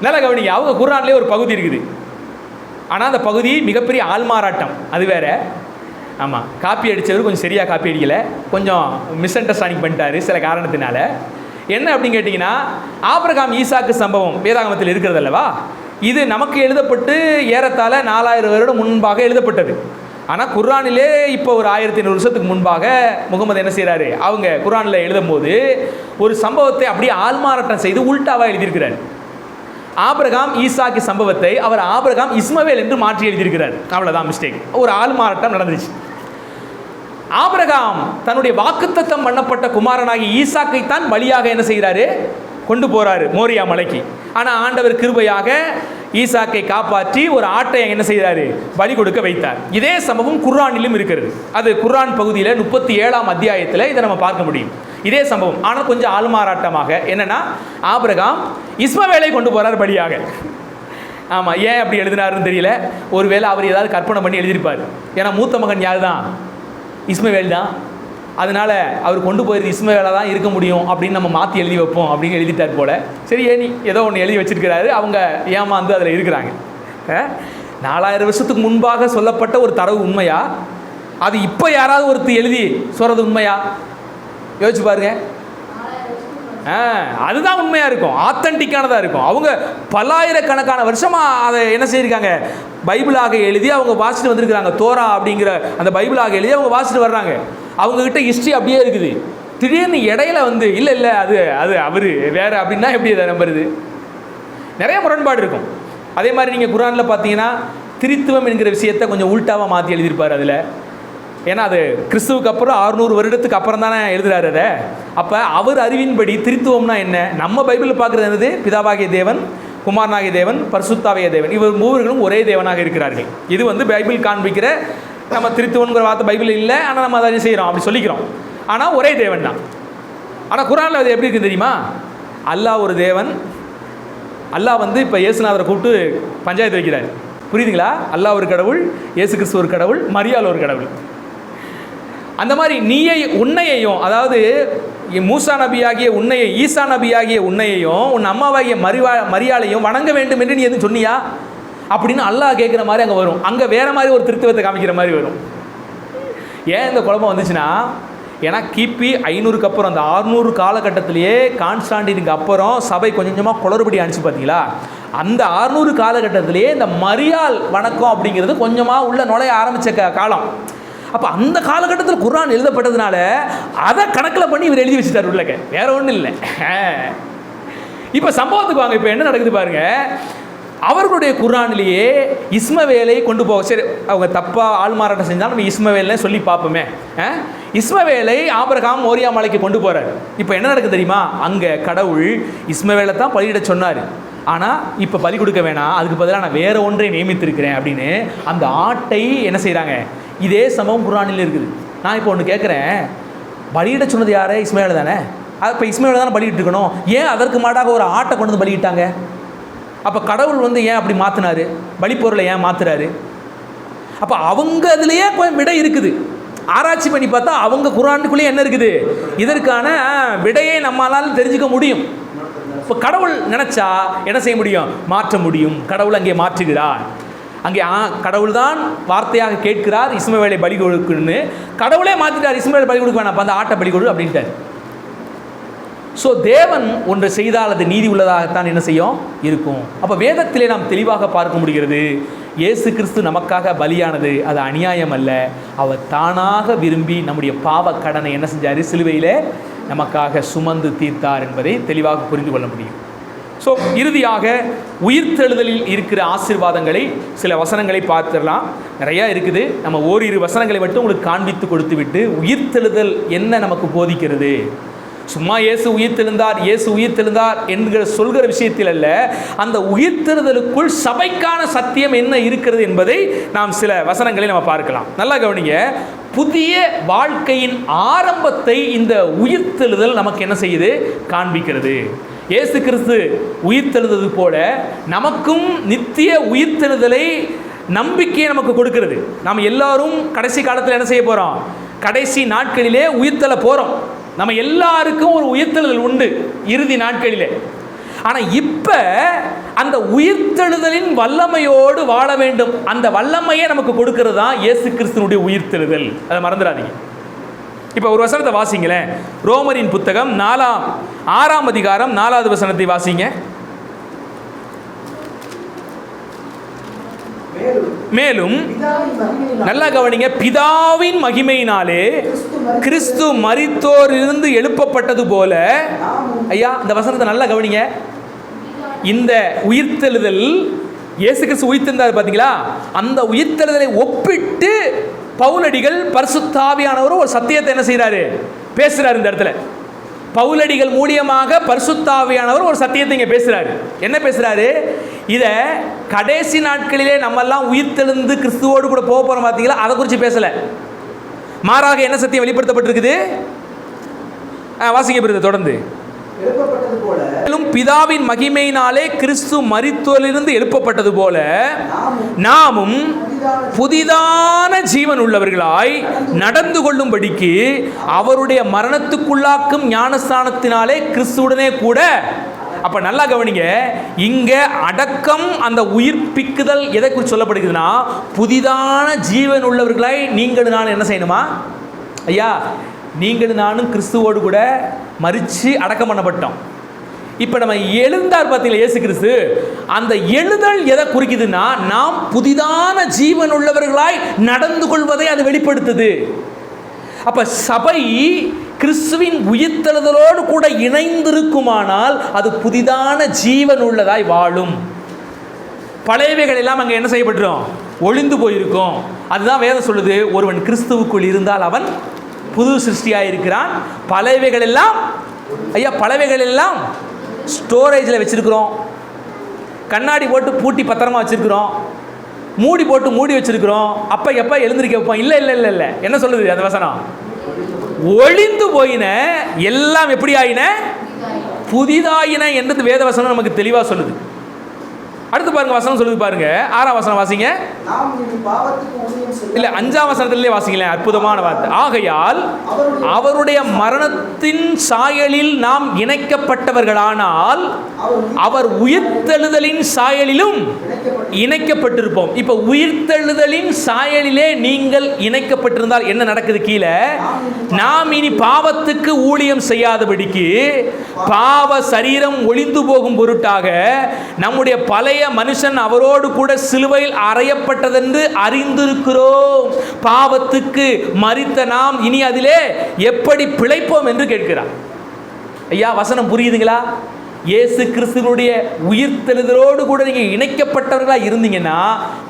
Speaker 1: நல்லா கவனிங்க, அவங்க குர்ஆன்லேயே ஒரு பகுதி இருக்குது, ஆனால் அந்த பகுதி மிகப்பெரிய ஆள்மாறாட்டம், அது வேற. ஆமாம், காப்பி அடித்தவர் கொஞ்சம் சரியாக காப்பி அடிக்கலை, கொஞ்சம் மிஸ் அண்டர்ஸ்டாண்டிங் பண்ணிட்டாரு சில காரணத்தினால. என்ன அப்படின்னு கேட்டிங்கன்னா, ஆபிரகாம் ஈசாக்கு சம்பவம் வேதாகமத்தில் இருக்கிறது அல்லவா, இது நமக்கு எழுதப்பட்டு ஏறத்தாழ 4000 வருடம் முன்பாக எழுதப்பட்டது. ஆனால் குர்ஆனிலே இப்போ ஒரு 1500 வருஷத்துக்கு முன்பாக முகமது என்ன செய்கிறாரு, அவங்க குர்ஆனில் எழுதும் போது ஒரு சம்பவத்தை அப்படியே ஆள்மாறாட்டம் செய்து உல்டாவாக எழுதியிருக்கிறார். ஆபிரகாம் ஈசாக்கு சம்பவத்தை அவர் ஆபிரகாம் இஸ்மவேல் என்று மாற்றி எழுதியிருக்கிறார். அவ்வளோதான் மிஸ்டேக், ஒரு ஆள்மாறாட்டம் நடந்துச்சு. ஆபிரகாம் தன்னுடைய வாக்குத்தத்தம் பண்ணப்பட்ட குமாரனாகி ஈசாக்கை தான் பலியாக என்ன செய்கிறாரு, கொண்டு போறாரு மோரியா மலைக்கு. ஆனால் ஆண்டவர் கிருபையாக ஈசாக்கை காப்பாற்றி ஒரு ஆட்டை என்ன செய்கிறாரு, பலி கொடுக்க வைத்தார். இதே சம்பவம் குர்ஆனிலும் இருக்கிறது. அது குர்ஆன் பகுதியில் 37ஆம் அத்தியாயத்தில் இதை நம்ம பார்க்க முடியும். இதே சம்பவம், ஆனால் கொஞ்சம் ஆள்மாறாட்டமாக. என்னன்னா, ஆபிரகாம் இஸ்மவேலை கொண்டு போறார் பலியாக. ஆமாம், ஏன் அப்படி எழுதினாருன்னு தெரியல. ஒருவேளை அவர் ஏதாவது கற்பனை பண்ணி எழுதியிருப்பார். ஏன்னா மூத்த மகன் யார் தான், இஸ்மவேல் தான். அதனால அவர் கொண்டு போயிரு இஸ்மவேலாக தான் இருக்க முடியும் அப்படின்னு நம்ம மாற்றி எழுதி வைப்போம் அப்படின்னு எழுதிட்டார் போல. சரி, ஏனி ஏதோ ஒன்று எழுதி வச்சிருக்கிறாரு, அவங்க ஏமாந்து அதில் இருக்கிறாங்க. 4000 வருஷத்துக்கு முன்பாக சொல்லப்பட்ட ஒரு தரவு உண்மையா, அது இப்போ யாராவது ஒருத்தர் எழுதி சொல்கிறது உண்மையா? யோசிச்சு பாருங்க. அதுதான் உண்மையாக இருக்கும், ஆத்தன்டிக்கானதாக இருக்கும். அவங்க பல்லாயிரக்கணக்கான வருஷமாக அதை என்ன செய்யிருக்காங்க, பைபிளாக எழுதி அவங்க வாசிட்டு வந்திருக்கிறாங்க. தோரா அப்படிங்கிற அந்த பைபிளாக எழுதி அவங்க வாசிட்டு வர்றாங்க. அவங்கக்கிட்ட ஹிஸ்ட்ரி அப்படியே இருக்குது. திடீர்னு இடையில வந்து இல்லை அது அது அவர் வேறு அப்படின்னா எப்படி அதை நம்புறது? நிறைய முரண்பாடு இருக்கும். அதே மாதிரி நீங்கள் குர்ஆனில் பார்த்தீங்கன்னா திரித்துவம் என்கிற விஷயத்தை கொஞ்சம் உல்டாவாக மாற்றி எழுதியிருப்பார் அதில். ஏன்னா அது கிறிஸ்துவுக்கு அப்புறம் 600 வருடத்துக்கு அப்புறம் தானே எழுதுறாரு அதை. அப்போ அவர் அறிவின்படி திரித்துவம்னா என்ன, நம்ம பைபிளில் பார்க்குறது என்னது, பிதாவாகிய தேவன், குமாரனாகிய தேவன், பரிசுத்தாவிய தேவன், இவர் மூவர்களும் ஒரே தேவனாக இருக்கிறார்கள். இது வந்து பைபிள் காண்பிக்கிற, நம்ம திரித்துவங்கிற வார்த்தை பைபிள் இல்லை, ஆனால் நம்ம அதை செய்கிறோம், அப்படி சொல்லிக்கிறோம். ஆனால் ஒரே தேவன் தான். ஆனால் குர்ஆனில் அது எப்படி இருக்குது தெரியுமா, அல்லாஹ் ஒரு தேவன். அல்லாஹ் வந்து இப்போ இயேசுநாதரை கூப்பிட்டு பஞ்சாயத்து வைக்கிறார். புரியுதுங்களா? அல்லாஹ் ஒரு கடவுள், இயேசு கிறிஸ்து ஒரு கடவுள், மரியாள் ஒரு கடவுள். அந்த மாதிரி உன்னையையும், அதாவது மூசா நபியாகிய உன்னையை, ஈசா நபியாகிய உன்னையையும், உன் அம்மாவாகிய மரியாளையும் வணங்க வேண்டும் என்று நீ எதுவும் சொன்னியா அப்படின்னு அல்லாஹ் கேட்குற மாதிரி அங்கே வரும். அங்கே வேற மாதிரி ஒரு திருத்துவத்தை காமிக்கிற மாதிரி வரும். ஏன் இந்த குழப்பம் வந்துச்சுன்னா, ஏன்னா கிபி 500க்கு அப்புறம் அந்த 600 காலகட்டத்திலேயே கான்ஸ்டாண்டினுக்கு அப்புறம் சபை கொஞ்சம் கொஞ்சமாக குளறுபடி அனுப்பிச்சு பார்த்தீங்களா, அந்த 600 காலகட்டத்திலேயே இந்த மரியாள் வணக்கம் அப்படிங்கிறது கொஞ்சமாக உள்ள நுழைய ஆரம்பித்த காலம். அப்போ அந்த காலகட்டத்தில் குர்ஆன் எழுதப்பட்டதுனால அதை கணக்கில் பண்ணி இவர் எழுதி வச்சுட்டார் உள்ளக்க, வேற ஒன்றும் இல்லை. இப்போ சம்பவத்துக்கு வாங்க. இப்போ என்ன நடக்குது பாருங்க, அவர்களுடைய குர்ஆனிலேயே இஸ்மவேலை கொண்டு போக, சரி அவங்க தப்பாக ஆள்மாறாட்டம் செஞ்சாலும் நம்ம இஸ்மவேல்னு சொல்லி பார்ப்போமே. இஸ்மவேலை ஆபிரகாம் மோரியா மலைக்கு கொண்டு போகிறார். இப்போ என்ன நடக்குது தெரியுமா, அங்கே கடவுள் இஸ்மவேலை தான் பலியிட சொன்னார். ஆனால் இப்போ பலி கொடுக்க வேணாம், அதுக்கு பதிலாக நான் வேற ஒன்றை நியமித்திருக்கிறேன் அப்படின்னு அந்த ஆட்டை என்ன செய்கிறாங்க. இதே சம்பவம் குர்ஆனில் இருக்குது. நான் இப்போ ஒன்று கேட்குறேன், பலியிட சொன்னது யார், இஸ்மவேல் தானே. இப்போ இஸ்மவேல் தானே பலியிட்டு இருக்கணும், ஏன் அதற்கு மாட்டாக ஒரு ஆட்டை கொண்டு வந்து பலியிட்டாங்க? அப்போ கடவுள் வந்து ஏன் அப்படி மாற்றினாரு, பலிப்பொருளை ஏன் மாற்றுறாரு? அப்போ அவங்க அதுலேயே கொஞ்சம் விடை இருக்குது. ஆராய்ச்சி பண்ணி பார்த்தா அவங்க குர்ஆனுக்குள்ளேயே என்ன இருக்குது, இதற்கான விடையை நம்மளால் தெரிஞ்சுக்க முடியும். இப்போ கடவுள் நினச்சா என்ன செய்ய முடியும், மாற்ற முடியும். கடவுள் அங்கே மாற்றுகிறார். அங்கே கடவுள் தான் வார்த்தையாக கேட்கிறார், இஸ்மவேலை பலி கொடுக்குன்னு கடவுளே மாற்றிட்டார். இஸ்மவேலை பலி கொடுக்க வேணாம், அந்த ஆட்டை பலி கொடு அப்படின்ட்டார். ஸோ தேவன் ஒன்று செய்தால் அது நீதி உள்ளதாகத்தான் என்ன செய்யும் இருக்கும். அப்போ வேதத்திலே நாம் தெளிவாக பார்க்க முடிகிறது, இயேசு கிறிஸ்து நமக்காக பலியானது அது அநியாயம் அல்ல. அவர் தானாக விரும்பி நம்முடைய பாவ கடனை என்ன செஞ்சார், சிலுவையில் நமக்காக சுமந்து தீர்த்தார் என்பதை தெளிவாக புரிந்து கொள்ள முடியும். ஸோ இறுதியாக உயிர்த்தெழுதலில் இருக்கிற ஆசீர்வாதங்களை சில வசனங்களை பார்த்துடலாம். நிறையா இருக்குது, நம்ம ஓரிரு வசனங்களை மட்டும் உங்களுக்கு காண்பித்து கொடுத்து விட்டு உயிர்த்தெழுதல் என்ன நமக்கு போதிக்கிறது, சும்மா இயேசு உயிர்த்தெழுந்தார் என்கிற சொல்கிற விஷயத்தில் அல்ல, அந்த உயிர்த்தெழுதலுக்குள் சபைக்கான சத்தியம் என்ன இருக்கிறது என்பதை நாம் சில வசனங்களை நம்ம பார்க்கலாம். நல்லா கவனிங்க. புதிய வாழ்க்கையின் ஆரம்பத்தை இந்த உயிர்த்தெழுதல் நமக்கு என்ன செய்யுது, காண்பிக்கிறது. இயேசு கிறிஸ்து உயிர்த்தெழுந்தது போல நமக்கும் நித்திய உயிர்த்தெழுதலை நம்பிக்கையை நமக்கு கொடுக்கிறது. நாம் எல்லாரும் கடைசி காலத்தில் என்ன செய்ய போகிறோம், கடைசி நாட்களிலே உயிர்த்தெழ போகிறோம். நம்ம எல்லாருக்கும் ஒரு உயிர்த்தெழுதல் உண்டு இறுதி நாட்களிலே. ஆனால் இப்போ அந்த உயிர்த்தெழுதலின் வல்லமையோடு வாழ வேண்டும். அந்த வல்லமையை நமக்கு கொடுக்கிறது தான் இயேசு கிறிஸ்துனுடைய உயிர்த்தெழுதல். அதை மறந்துடாதீங்க. இப்போ ஒரு வசனத்தை வாசிங்களேன். ரோமரின் புத்தகம் 6ஆம் அதிகாரம் 4வது வசனத்தை வாசிங்க. மேலும் நல்லா கவனிங்க, பிதாவின் மகிமையினாலே கிறிஸ்து மரித்தோரிலிருந்து எழுப்பப்பட்டது போல. ஐயா, இந்த வசனத்தை நல்லா கவனிங்க. இந்த உயிர்த்தெழுதல், இயேசு கிறிஸ்து உயிர்த்தெழுந்தார் பார்த்தீங்களா, அந்த உயிர்த்தெழுதலை ஒப்பிட்டு பவுலடிகள் பரிசுத்த ஆவியானவர் ஒரு சத்தியத்தை என்ன செய்கிறாரு, பேசுகிறார். இந்த இடத்துல பவுலடிகள் மூலியமாக பரிசுத்த ஆவியானவர் ஒரு சத்தியத்தை இங்கே பேசுகிறாரு. என்ன பேசுகிறாரு? இதை கடைசி நாட்களிலே நம்மெல்லாம் உயிர்த்தெழுந்து கிறிஸ்துவோடு கூட போக போகிறோம் பார்த்தீங்களா, அதை குறித்து பேசலை. மாறாக என்ன சத்தியம் வெளிப்படுத்தப்பட்டிருக்குது? வாசிக்க பெறுது தொடர்ந்து. மேலும் பிதாவின் மகிமையினாலே கிறிஸ்து மரித்தோரிலிருந்து எழுப்பப்பட்டது போல நாமும் புதிதான ஜீவன் உள்ளவர்களாய் நடந்து கொள்ளும்படிக்கு அவருடைய மரணத்துக்குள்ளாக்கும் ஞானஸ்தானத்தினாலே கிறிஸ்துவுடனே கூட. அப்ப நல்லா கவனிங்க, இங்க அடக்கம், அந்த உயிர்ப்பிக்குதல் எதை குறித்து சொல்லப்படுகிறதுனா, புதிதான ஜீவன் உள்ளவர்களாய் நீங்கள் நான் என்ன செய்யணுமா? ஐயா, நீங்களும் நானும் கிறிஸ்துவோடு கூட மரித்து அடக்கம் பண்ணப்பட்டோம். இப்போ நம்ம எழுந்தார் பார்த்தீங்களா இயேசு கிறிஸ்து, அந்த எழுதல் எதை குறிக்குதுன்னா, நாம் புதிதான ஜீவன் உள்ளவர்களாய் நடந்து கொள்வதை அது வெளிப்படுத்துது. அப்போ சபை கிறிஸ்துவின் உயிர்த்தெழுதலோடு கூட இணைந்திருக்குமானால் அது புதிதான ஜீவன் உள்ளதாய் வாழும். பழையவைகள் எல்லாம் அங்கே என்ன செய்யப்பட்டுரும்? ஒளிந்து போயிருக்கும். அதுதான் வேதம் சொல்லுது, ஒருவன் கிறிஸ்துவுக்குள் இருந்தால் அவன் புது சிருஷ்டியாக இருக்கிறான். பழையவைகள் எல்லாம், ஐயா, பழையவைகள் எல்லாம் ஸ்டோரேஜில் வச்சுருக்கிறோம், கண்ணாடி போட்டு பூட்டி பத்திரமா வச்சுருக்கிறோம், மூடி போட்டு மூடி வச்சுருக்கிறோம். அப்போ எப்போ எழுந்திருக்க வைப்போம்? இல்லை இல்லை இல்லை இல்லை. என்ன சொல்லுது அந்த வசனம்? ஒளிந்து போயின எல்லாம் எப்படி ஆயின? புதிதாயின என்று வேத வசனம் நமக்கு தெளிவாக சொல்லுது. அடுத்து பாருங்க, வசனம் சொல்லுது பாருங்க. 6ஆம் வசனம் வாசிங்க. இல்ல, 5ஆம் வசனத்திலே வாசிங்களேன். அற்புதமான வார்த்தை. ஆகையால் அவருடைய மரணத்தின் சாயலில் நாம் இணைக்கப்பட்டவர்களானால் அவர் உயிர்த்தெழுதலின் சாயலிலும் இணைக்கப்பட்டிருப்போம். இப்ப உயிர்த்தெழுதலின் சாயலிலே நீங்கள் இணைக்கப்பட்டிருந்தால் என்ன நடக்குது? கீழே, நாம் இனி பாவத்துக்கு ஊழியம் செய்யாதபடிக்கு பாவ சரீரம் ஒளிந்து போகும் பொருட்டாக நம்முடைய பழைய மனுஷன் அவரோடு கூட சிலுவையில் அறையப்பட்டதென்று அறிந்திருக்கிறோம். பாவத்துக்கு மரித்த நாம் இனி அதிலே எப்படி பிழைப்போம் என்று கேட்கிறார். ஐயா, வசனம் புரியுதுங்களா? இயேசு கிறிஸ்துவினுடைய உயிர்த்தெழுதலோடு கூட நீங்கள் இணைக்கப்பட்டவர்களா இருந்தீங்கன்னா,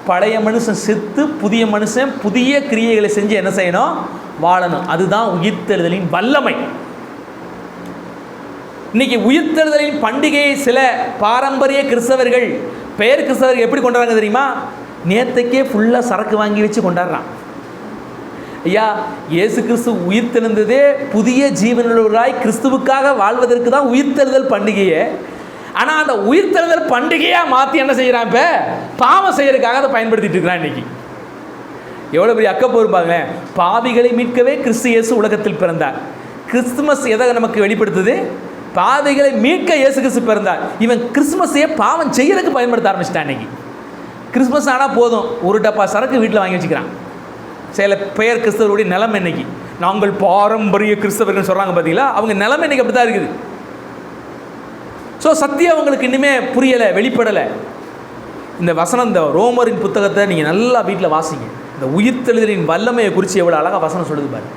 Speaker 1: பழைய மனுஷன் செத்து புதிய மனுஷன் புதிய கிரியைகளை செஞ்சு என்ன செய்யணும்? வாழணும். அதுதான் உயிர்த்தெழுதலின் வல்லமை. இன்னைக்கு உயிர்த்தெழுதலின் பண்டிகையை சில பாரம்பரிய கிறிஸ்தவர்கள், பெயர் கிறிஸ்தவர்கள் எப்படி கொண்டாடுறாங்க தெரியுமா? நேற்றுக்கே ஃபுல்லாக சரக்கு வாங்கி வச்சு கொண்டாடுறான். ஐயா, இயேசு கிறிஸ்து உயிர்த்தெழுந்ததே புதிய ஜீவனுள்ளவராய் கிறிஸ்துவுக்காக வாழ்வதற்கு தான் உயிர்த்தெழுதல் பண்டிகையை. ஆனால் அந்த உயிர்த்தெழுதல் பண்டிகையாக மாற்றி என்ன செய்கிறான்? இப்போ பாவம் செய்யறதுக்காக அதை பயன்படுத்திட்டு இருக்கிறான். இன்னைக்கு எவ்வளோ பெரிய அக்கப்போர் பாருங்களேன். பாவிகளை மீட்கவே கிறிஸ்து இயேசு உலகத்தில் பிறந்தார். கிறிஸ்துமஸ் எதை நமக்கு வெளிப்படுத்துது? பாவிகளை மீட்க இயேசு கிறிஸ்து பிறந்தார். இவன் கிறிஸ்துமஸையே பாவம் செய்யறதுக்கு பயன்படுத்த ஆரம்பிச்சிட்டான். இன்னைக்கு கிறிஸ்துமஸ் ஆனால் போதும், ஒரு டப்பா சரக்கு வீட்டில் வாங்கி வச்சுக்கிறான். சில பெயர் கிறிஸ்தவருடைய நிலைமை இன்னைக்கு, நாங்கள் பாரம்பரிய கிறிஸ்தவர்கள் சொல்கிறாங்க பார்த்தீங்களா, அவங்க நிலைமை இன்னைக்கு அப்படி தான் இருக்குது. ஸோ சத்தியம் அவங்களுக்கு இன்னுமே புரியலை, வெளிப்படலை. இந்த வசனம், இந்த ரோமரின் புத்தகத்தை நீங்கள் நல்லா வீட்டில் வாசிங்க. இந்த உயிர்த்தெழுதலின் வல்லமையை குறித்து எவ்வளோ அழகாக வசனம் சொல்லுது பாரு.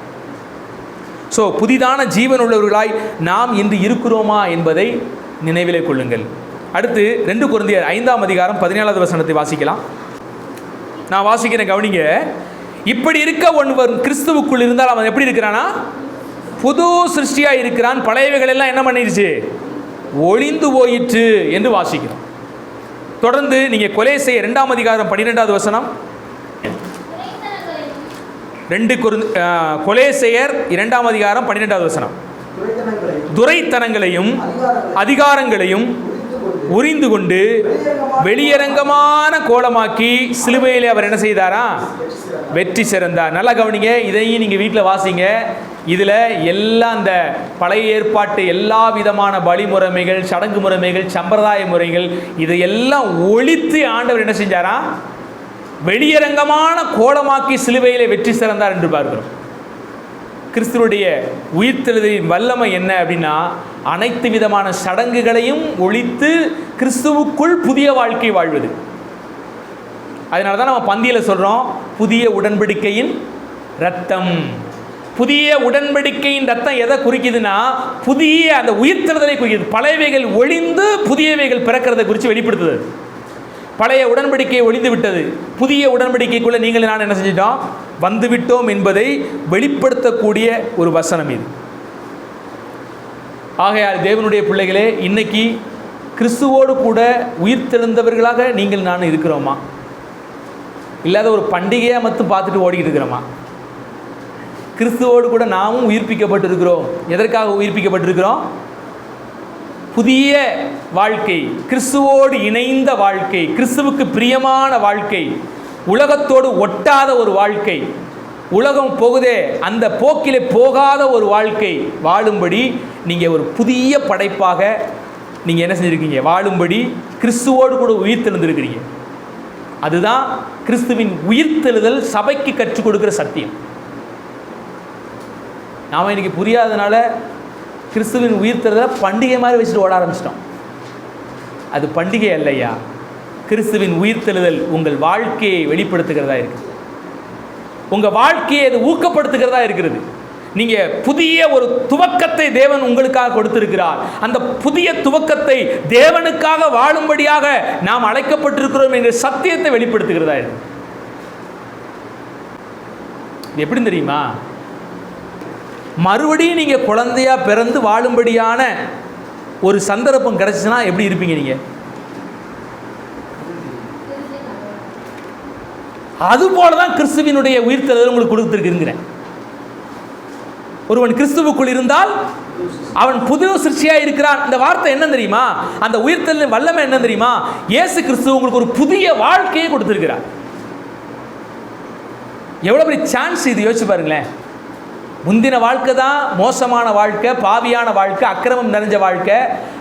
Speaker 1: ஸோ புதிதான ஜீவன் உள்ளவர்களாய் நாம் இன்று இருக்கிறோமா என்பதை நினைவிலே கொள்ளுங்கள். அடுத்து 2 கொரிந்தியர் 5ஆம் அதிகாரம் 17வது வசனத்தை வாசிக்கலாம். நான் வாசிக்கிறேன், கவனிங்க. இப்படி இருக்க ஒருவன் கிறிஸ்துவுக்குள் இருந்தால் அவன் எப்படி இருக்கிறானா? புது சிருஷ்டியாக இருக்கிறான். பழையவைகள் எல்லாம் என்ன பண்ணிடுச்சு? ஒளிந்து போயிற்று என்று வாசிக்கிறோம். தொடர்ந்து நீங்கள் கொலேசையர் 2ஆம் அதிகாரம் 12வது வசனம். கொலேசையர் 2ஆம் அதிகாரம் 12வது வசனம். துரைத்தனங்களையும் அதிகாரங்களையும் உரிந்து கொண்டு வெளியரங்கமான கோலமாக்கி சிலுவையிலே அவர் என்ன செய்தாரா? வெற்றி சிறந்தார். நல்லா கவனிங்க, இதையும் நீங்கள் வீட்டில் வாசிங்க. இதில் எல்லாம் இந்த பழைய ஏற்பாட்டு எல்லா விதமான வழிமுறைமைகள், சடங்கு முறைமைகள், சம்பிரதாய முறைகள் இதையெல்லாம் ஒழித்து ஆண்டவர் என்ன செஞ்சாரா? வெளியரங்கமான கோலமாக்கி சிலுவையிலே வெற்றி சிறந்தார் என்று பார்க்கிறோம். கிறிஸ்துவுடைய உயிர்த்தெழுதலின் வல்லமை என்ன அப்படின்னா, அனைத்து விதமான சடங்குகளையும் ஒழித்து கிறிஸ்துவுக்குள் புதிய வாழ்க்கை வாழ்வது. அதனால தான் நம்ம பந்தியில் சொல்கிறோம், புதிய உடன்படிக்கையின் ரத்தம். புதிய உடன்படிக்கையின் ரத்தம் எதை குறிக்குதுன்னா, புதிய அந்த உயிர்த்தெழுதலை குறிக்குது. பழையவைகள் ஒழிந்து புதியவைகள் பிறக்கிறதை குறித்து வெளிப்படுத்துது. பழைய உடன்படிக்கை ஒழிந்து விட்டது, புதிய உடன்படிக்கைக்குள்ளே நீங்கள் நான் என்ன செஞ்சிட்டோம்? வந்துவிட்டோம் என்பதை வெளிப்படுத்தக்கூடிய ஒரு வசனம் இது. ஆகையால் தேவனுடைய பிள்ளைகளே, இன்னைக்கு கிறிஸ்துவோடு கூட உயிர்த்தெழுந்தவர்களாக நீங்கள் நான் இருக்கிறோமா? இல்லாத ஒரு பண்டிகையாக மட்டும் பார்த்துட்டு ஓடிக்கிட்டு இருக்கிறோமா? கிறிஸ்துவோடு கூட நாமும் உயிர்ப்பிக்கப்பட்டிருக்கிறோம். எதற்காக உயிர்ப்பிக்கப்பட்டிருக்கிறோம்? புதிய வாழ்க்கை, கிறிஸ்துவோடு இணைந்த வாழ்க்கை, கிறிஸ்துவுக்கு பிரியமான வாழ்க்கை, உலகத்தோடு ஒட்டாத ஒரு வாழ்க்கை, உலகம் போகுதே அந்த போக்கிலே போகாத ஒரு வாழ்க்கை வாழும்படி நீங்கள் ஒரு புதிய படைப்பாக நீங்கள் என்ன செஞ்சுருக்கீங்க? வாழும்படி கிறிஸ்துவோடு கூட உயிர்த்தெழுந்திருக்கிறீங்க. அதுதான் கிறிஸ்துவின் உயிர்த்தெழுதல் சபைக்கு கற்றுக் கொடுக்குற சத்தியம். நாம் இன்னைக்கு புரியாதனால கிறிஸ்துவின் உயிர்த்தெழுதலை பண்டிகை மாதிரி வச்சுட்டு ஓட ஆரம்பிச்சிட்டோம். அது பண்டிகை அல்லையா. கிறிஸ்துவின் உயிர்த்தெழுதல் உங்கள் வாழ்க்கையை வெளிப்படுத்துகிறதா இருக்குது. உங்கள் வாழ்க்கையை அது ஊக்கப்படுத்துகிறதா இருக்கிறது. நீங்கள் புதிய ஒரு துவக்கத்தை தேவன் உங்களுக்காக கொடுத்திருக்கிறார். அந்த புதிய துவக்கத்தை தேவனுக்காக வாழும்படியாக நாம் அழைக்கப்பட்டிருக்கிறோம் என்ற சத்தியத்தை வெளிப்படுத்துகிறதா இருக்கு. எப்படி தெரியுமா? மறுபடியும் நீங்கள் குழந்தையா பிறந்து வாழும்படியான ஒரு சந்தர்ப்பம் கிடைச்சுன்னா எப்படி இருப்பீங்க? நீங்கள் அதுபோலதான் கிறிஸ்துவினுடைய உயிர்த்தெழுதல் உங்களுக்கு கொடுத்திருக்கிறேன். ஒருவன் கிறிஸ்துவுக்குள் இருந்தால் அவன் புது சிருஷ்டியாக இருக்கிறான். இந்த வார்த்தை என்ன தெரியுமா? அந்த உயிர்த்தெழுதலின் வல்லமை என்ன தெரியுமா? இயேசு கிறிஸ்து உங்களுக்கு ஒரு புதிய வாழ்க்கையை கொடுத்திருக்கிறார். எவ்வளவு பெரிய சான்ஸ் இது, யோசிச்சு பாருங்களேன். முந்தின வாழ்க்கை தான் மோசமான வாழ்க்கை, பாவியான வாழ்க்கை, அக்கிரமம் நிறைஞ்ச வாழ்க்கை.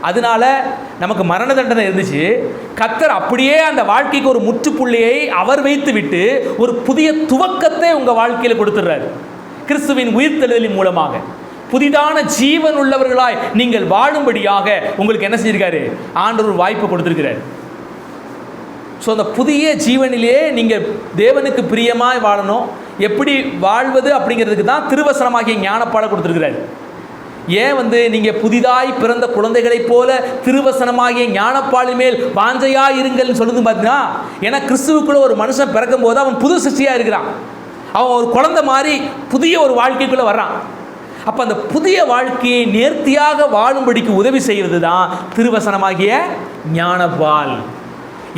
Speaker 1: அதனால நமக்கு மரண தண்டனை இருந்துச்சு. கர்த்தர் அப்படியே அந்த வாழ்க்கைக்கு ஒரு முற்றுப்புள்ளியை அவர் வைத்து விட்டு ஒரு புதிய துவக்கத்தை உங்கள் வாழ்க்கையில் கொடுத்துடுறாரு. கிறிஸ்துவின் உயிர்த்தெழுதலின் மூலமாக புதிதான ஜீவன் உள்ளவர்களாய் நீங்கள் வாழும்படியாக உங்களுக்கு என்ன செஞ்சிருக்காரு? ஆண்டவர் ஒரு வாய்ப்பு கொடுத்திருக்கிறார். ஸோ அந்த புதிய ஜீவனிலே நீங்கள் தேவனுக்கு பிரியமாய் வாழணும். எப்படி வாழ்வது அப்படிங்கிறதுக்கு தான் திருவசனமாகிய ஞானப்பாலை கொடுத்துருக்கிறார். ஏன் நீங்கள் புதிதாய் பிறந்த குழந்தைகளைப் போல திருவசனமாகிய ஞானப்பாலின் மேல் வாஞ்சையாக இருங்கள்னு சொல்லுது பார்த்தீங்கன்னா, ஏன்னா கிறிஸ்துவுக்குள்ள ஒரு மனுஷன் பிறக்கும் போது அவன் புது சிருஷ்டியாக இருக்கிறான். அவன் ஒரு குழந்தை மாதிரி புதிய ஒரு வாழ்க்கைக்குள்ளே வர்றான். அப்போ அந்த புதிய வாழ்க்கையை நேர்த்தியாக வாழும்படிக்கு உதவி செய்கிறது தான் திருவசனமாகிய ஞானப்பால்.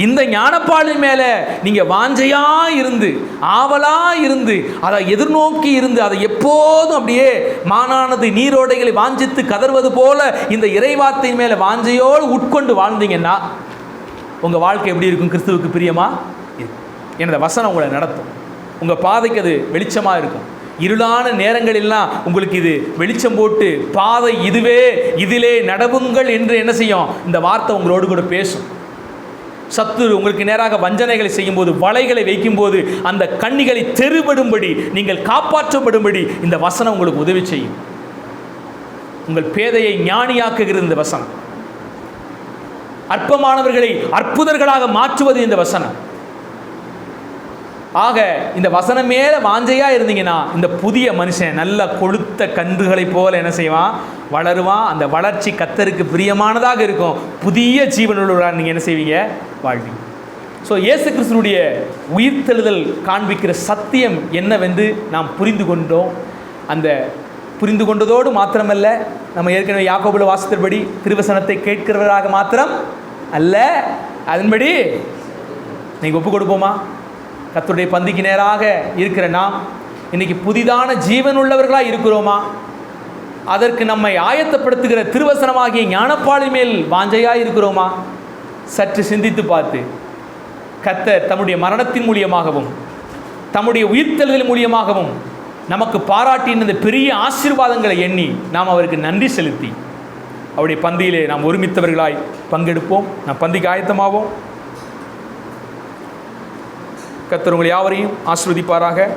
Speaker 1: இந்த ஞானப்பாலின் மேலே நீங்கள் வாஞ்சையாக இருந்து, ஆவலாக இருந்து, அதை எதிர்நோக்கி இருந்து, அதை எப்போதும் அப்படியே மானானது நீரோடைகளை வாஞ்சித்து கதறுவது போல இந்த இறைவார்த்தையின் மேலே வாஞ்சையோடு உட்கொண்டு வாழ்ந்தீங்கன்னா உங்கள் வாழ்க்கை எப்படி இருக்கும்? கிறிஸ்துவுக்கு பிரியமா எனது வசனம் உங்களை நடத்தும். உங்கள் பாதைக்கு அது வெளிச்சமாக இருக்கும். இருளான நேரங்களெல்லாம் உங்களுக்கு இது வெளிச்சம் போட்டு பாதை இதுவே, இதிலே நடவுங்கள் என்று என்ன செய்யும்? இந்த வார்த்தை உங்களோடு கூட பேசும். சத்துரு உங்களுக்கு நேராக வஞ்சனைகளை செய்யும்போது, வலைகளை வைக்கும்போது அந்த கண்ணிகளை தெருபடும்படி, நீங்கள் காப்பாற்றப்படும்படி இந்த வசனம் உங்களுக்கு உதவி செய்யும். உங்கள் பேதையை ஞானியாக்குகிறது இந்த வசனம். அற்பமானவர்களை அற்புதர்களாக மாற்றுவது இந்த வசனம். ஆக இந்த வசனம் மேல வாஞ்சையாக இருந்தீங்கன்னா இந்த புதிய மனுஷன் நல்ல கொழுத்த கன்றுகளை போல என்ன செய்வான்? வளருவான். அந்த வளர்ச்சி கர்த்தருக்கு பிரியமானதாக இருக்கும். புதிய ஜீவனுள்ளவராக நீங்கள் என்ன செய்வீங்க? வாழ்வீங்க. ஸோ இயேசு கிறிஸ்துவுடைய உயிர்த்தெழுதல் காண்பிக்கிற சத்தியம் என்னவென்று நாம் புரிந்து கொண்டோம். அந்த புரிந்து கொண்டதோடு மாத்திரமல்ல, நம்ம ஏற்கனவே யாக்கோபுல வாசித்தபடி திருவசனத்தை கேட்கிறவராக மாத்திரம் அல்ல, அதன்படி நீங்கள் ஒப்பு கொடுப்போமா? கர்த்தருடைய பந்திக்கு நேராக இருக்கிற நாம் இன்னைக்கு புதிதான ஜீவன் உள்ளவர்களாக இருக்கிறோமா? அதற்கு நம்மை ஆயத்தப்படுத்துகிற திருவசனமாகிய ஞானப்பாலின் மேல் வாஞ்சையாக இருக்கிறோமா? சற்று சிந்தித்து பார்த்து கர்த்தர் தம்முடைய மரணத்தின் மூலியமாகவும் தம்முடைய உயிர்த்தெழுதல் மூலியமாகவும் நமக்கு பாராட்டின இந்த பெரிய ஆசீர்வாதங்களை எண்ணி நாம் அவருக்கு நன்றி செலுத்தி அவருடைய பந்தியிலே நாம் ஒருமித்தவர்களாய் பங்கெடுப்போம். நாம் பந்திக்கு ஆயத்தமாவோம். கர்த்தர் உங்களை யாவரையும் ஆசீர்வதிப்பாராக.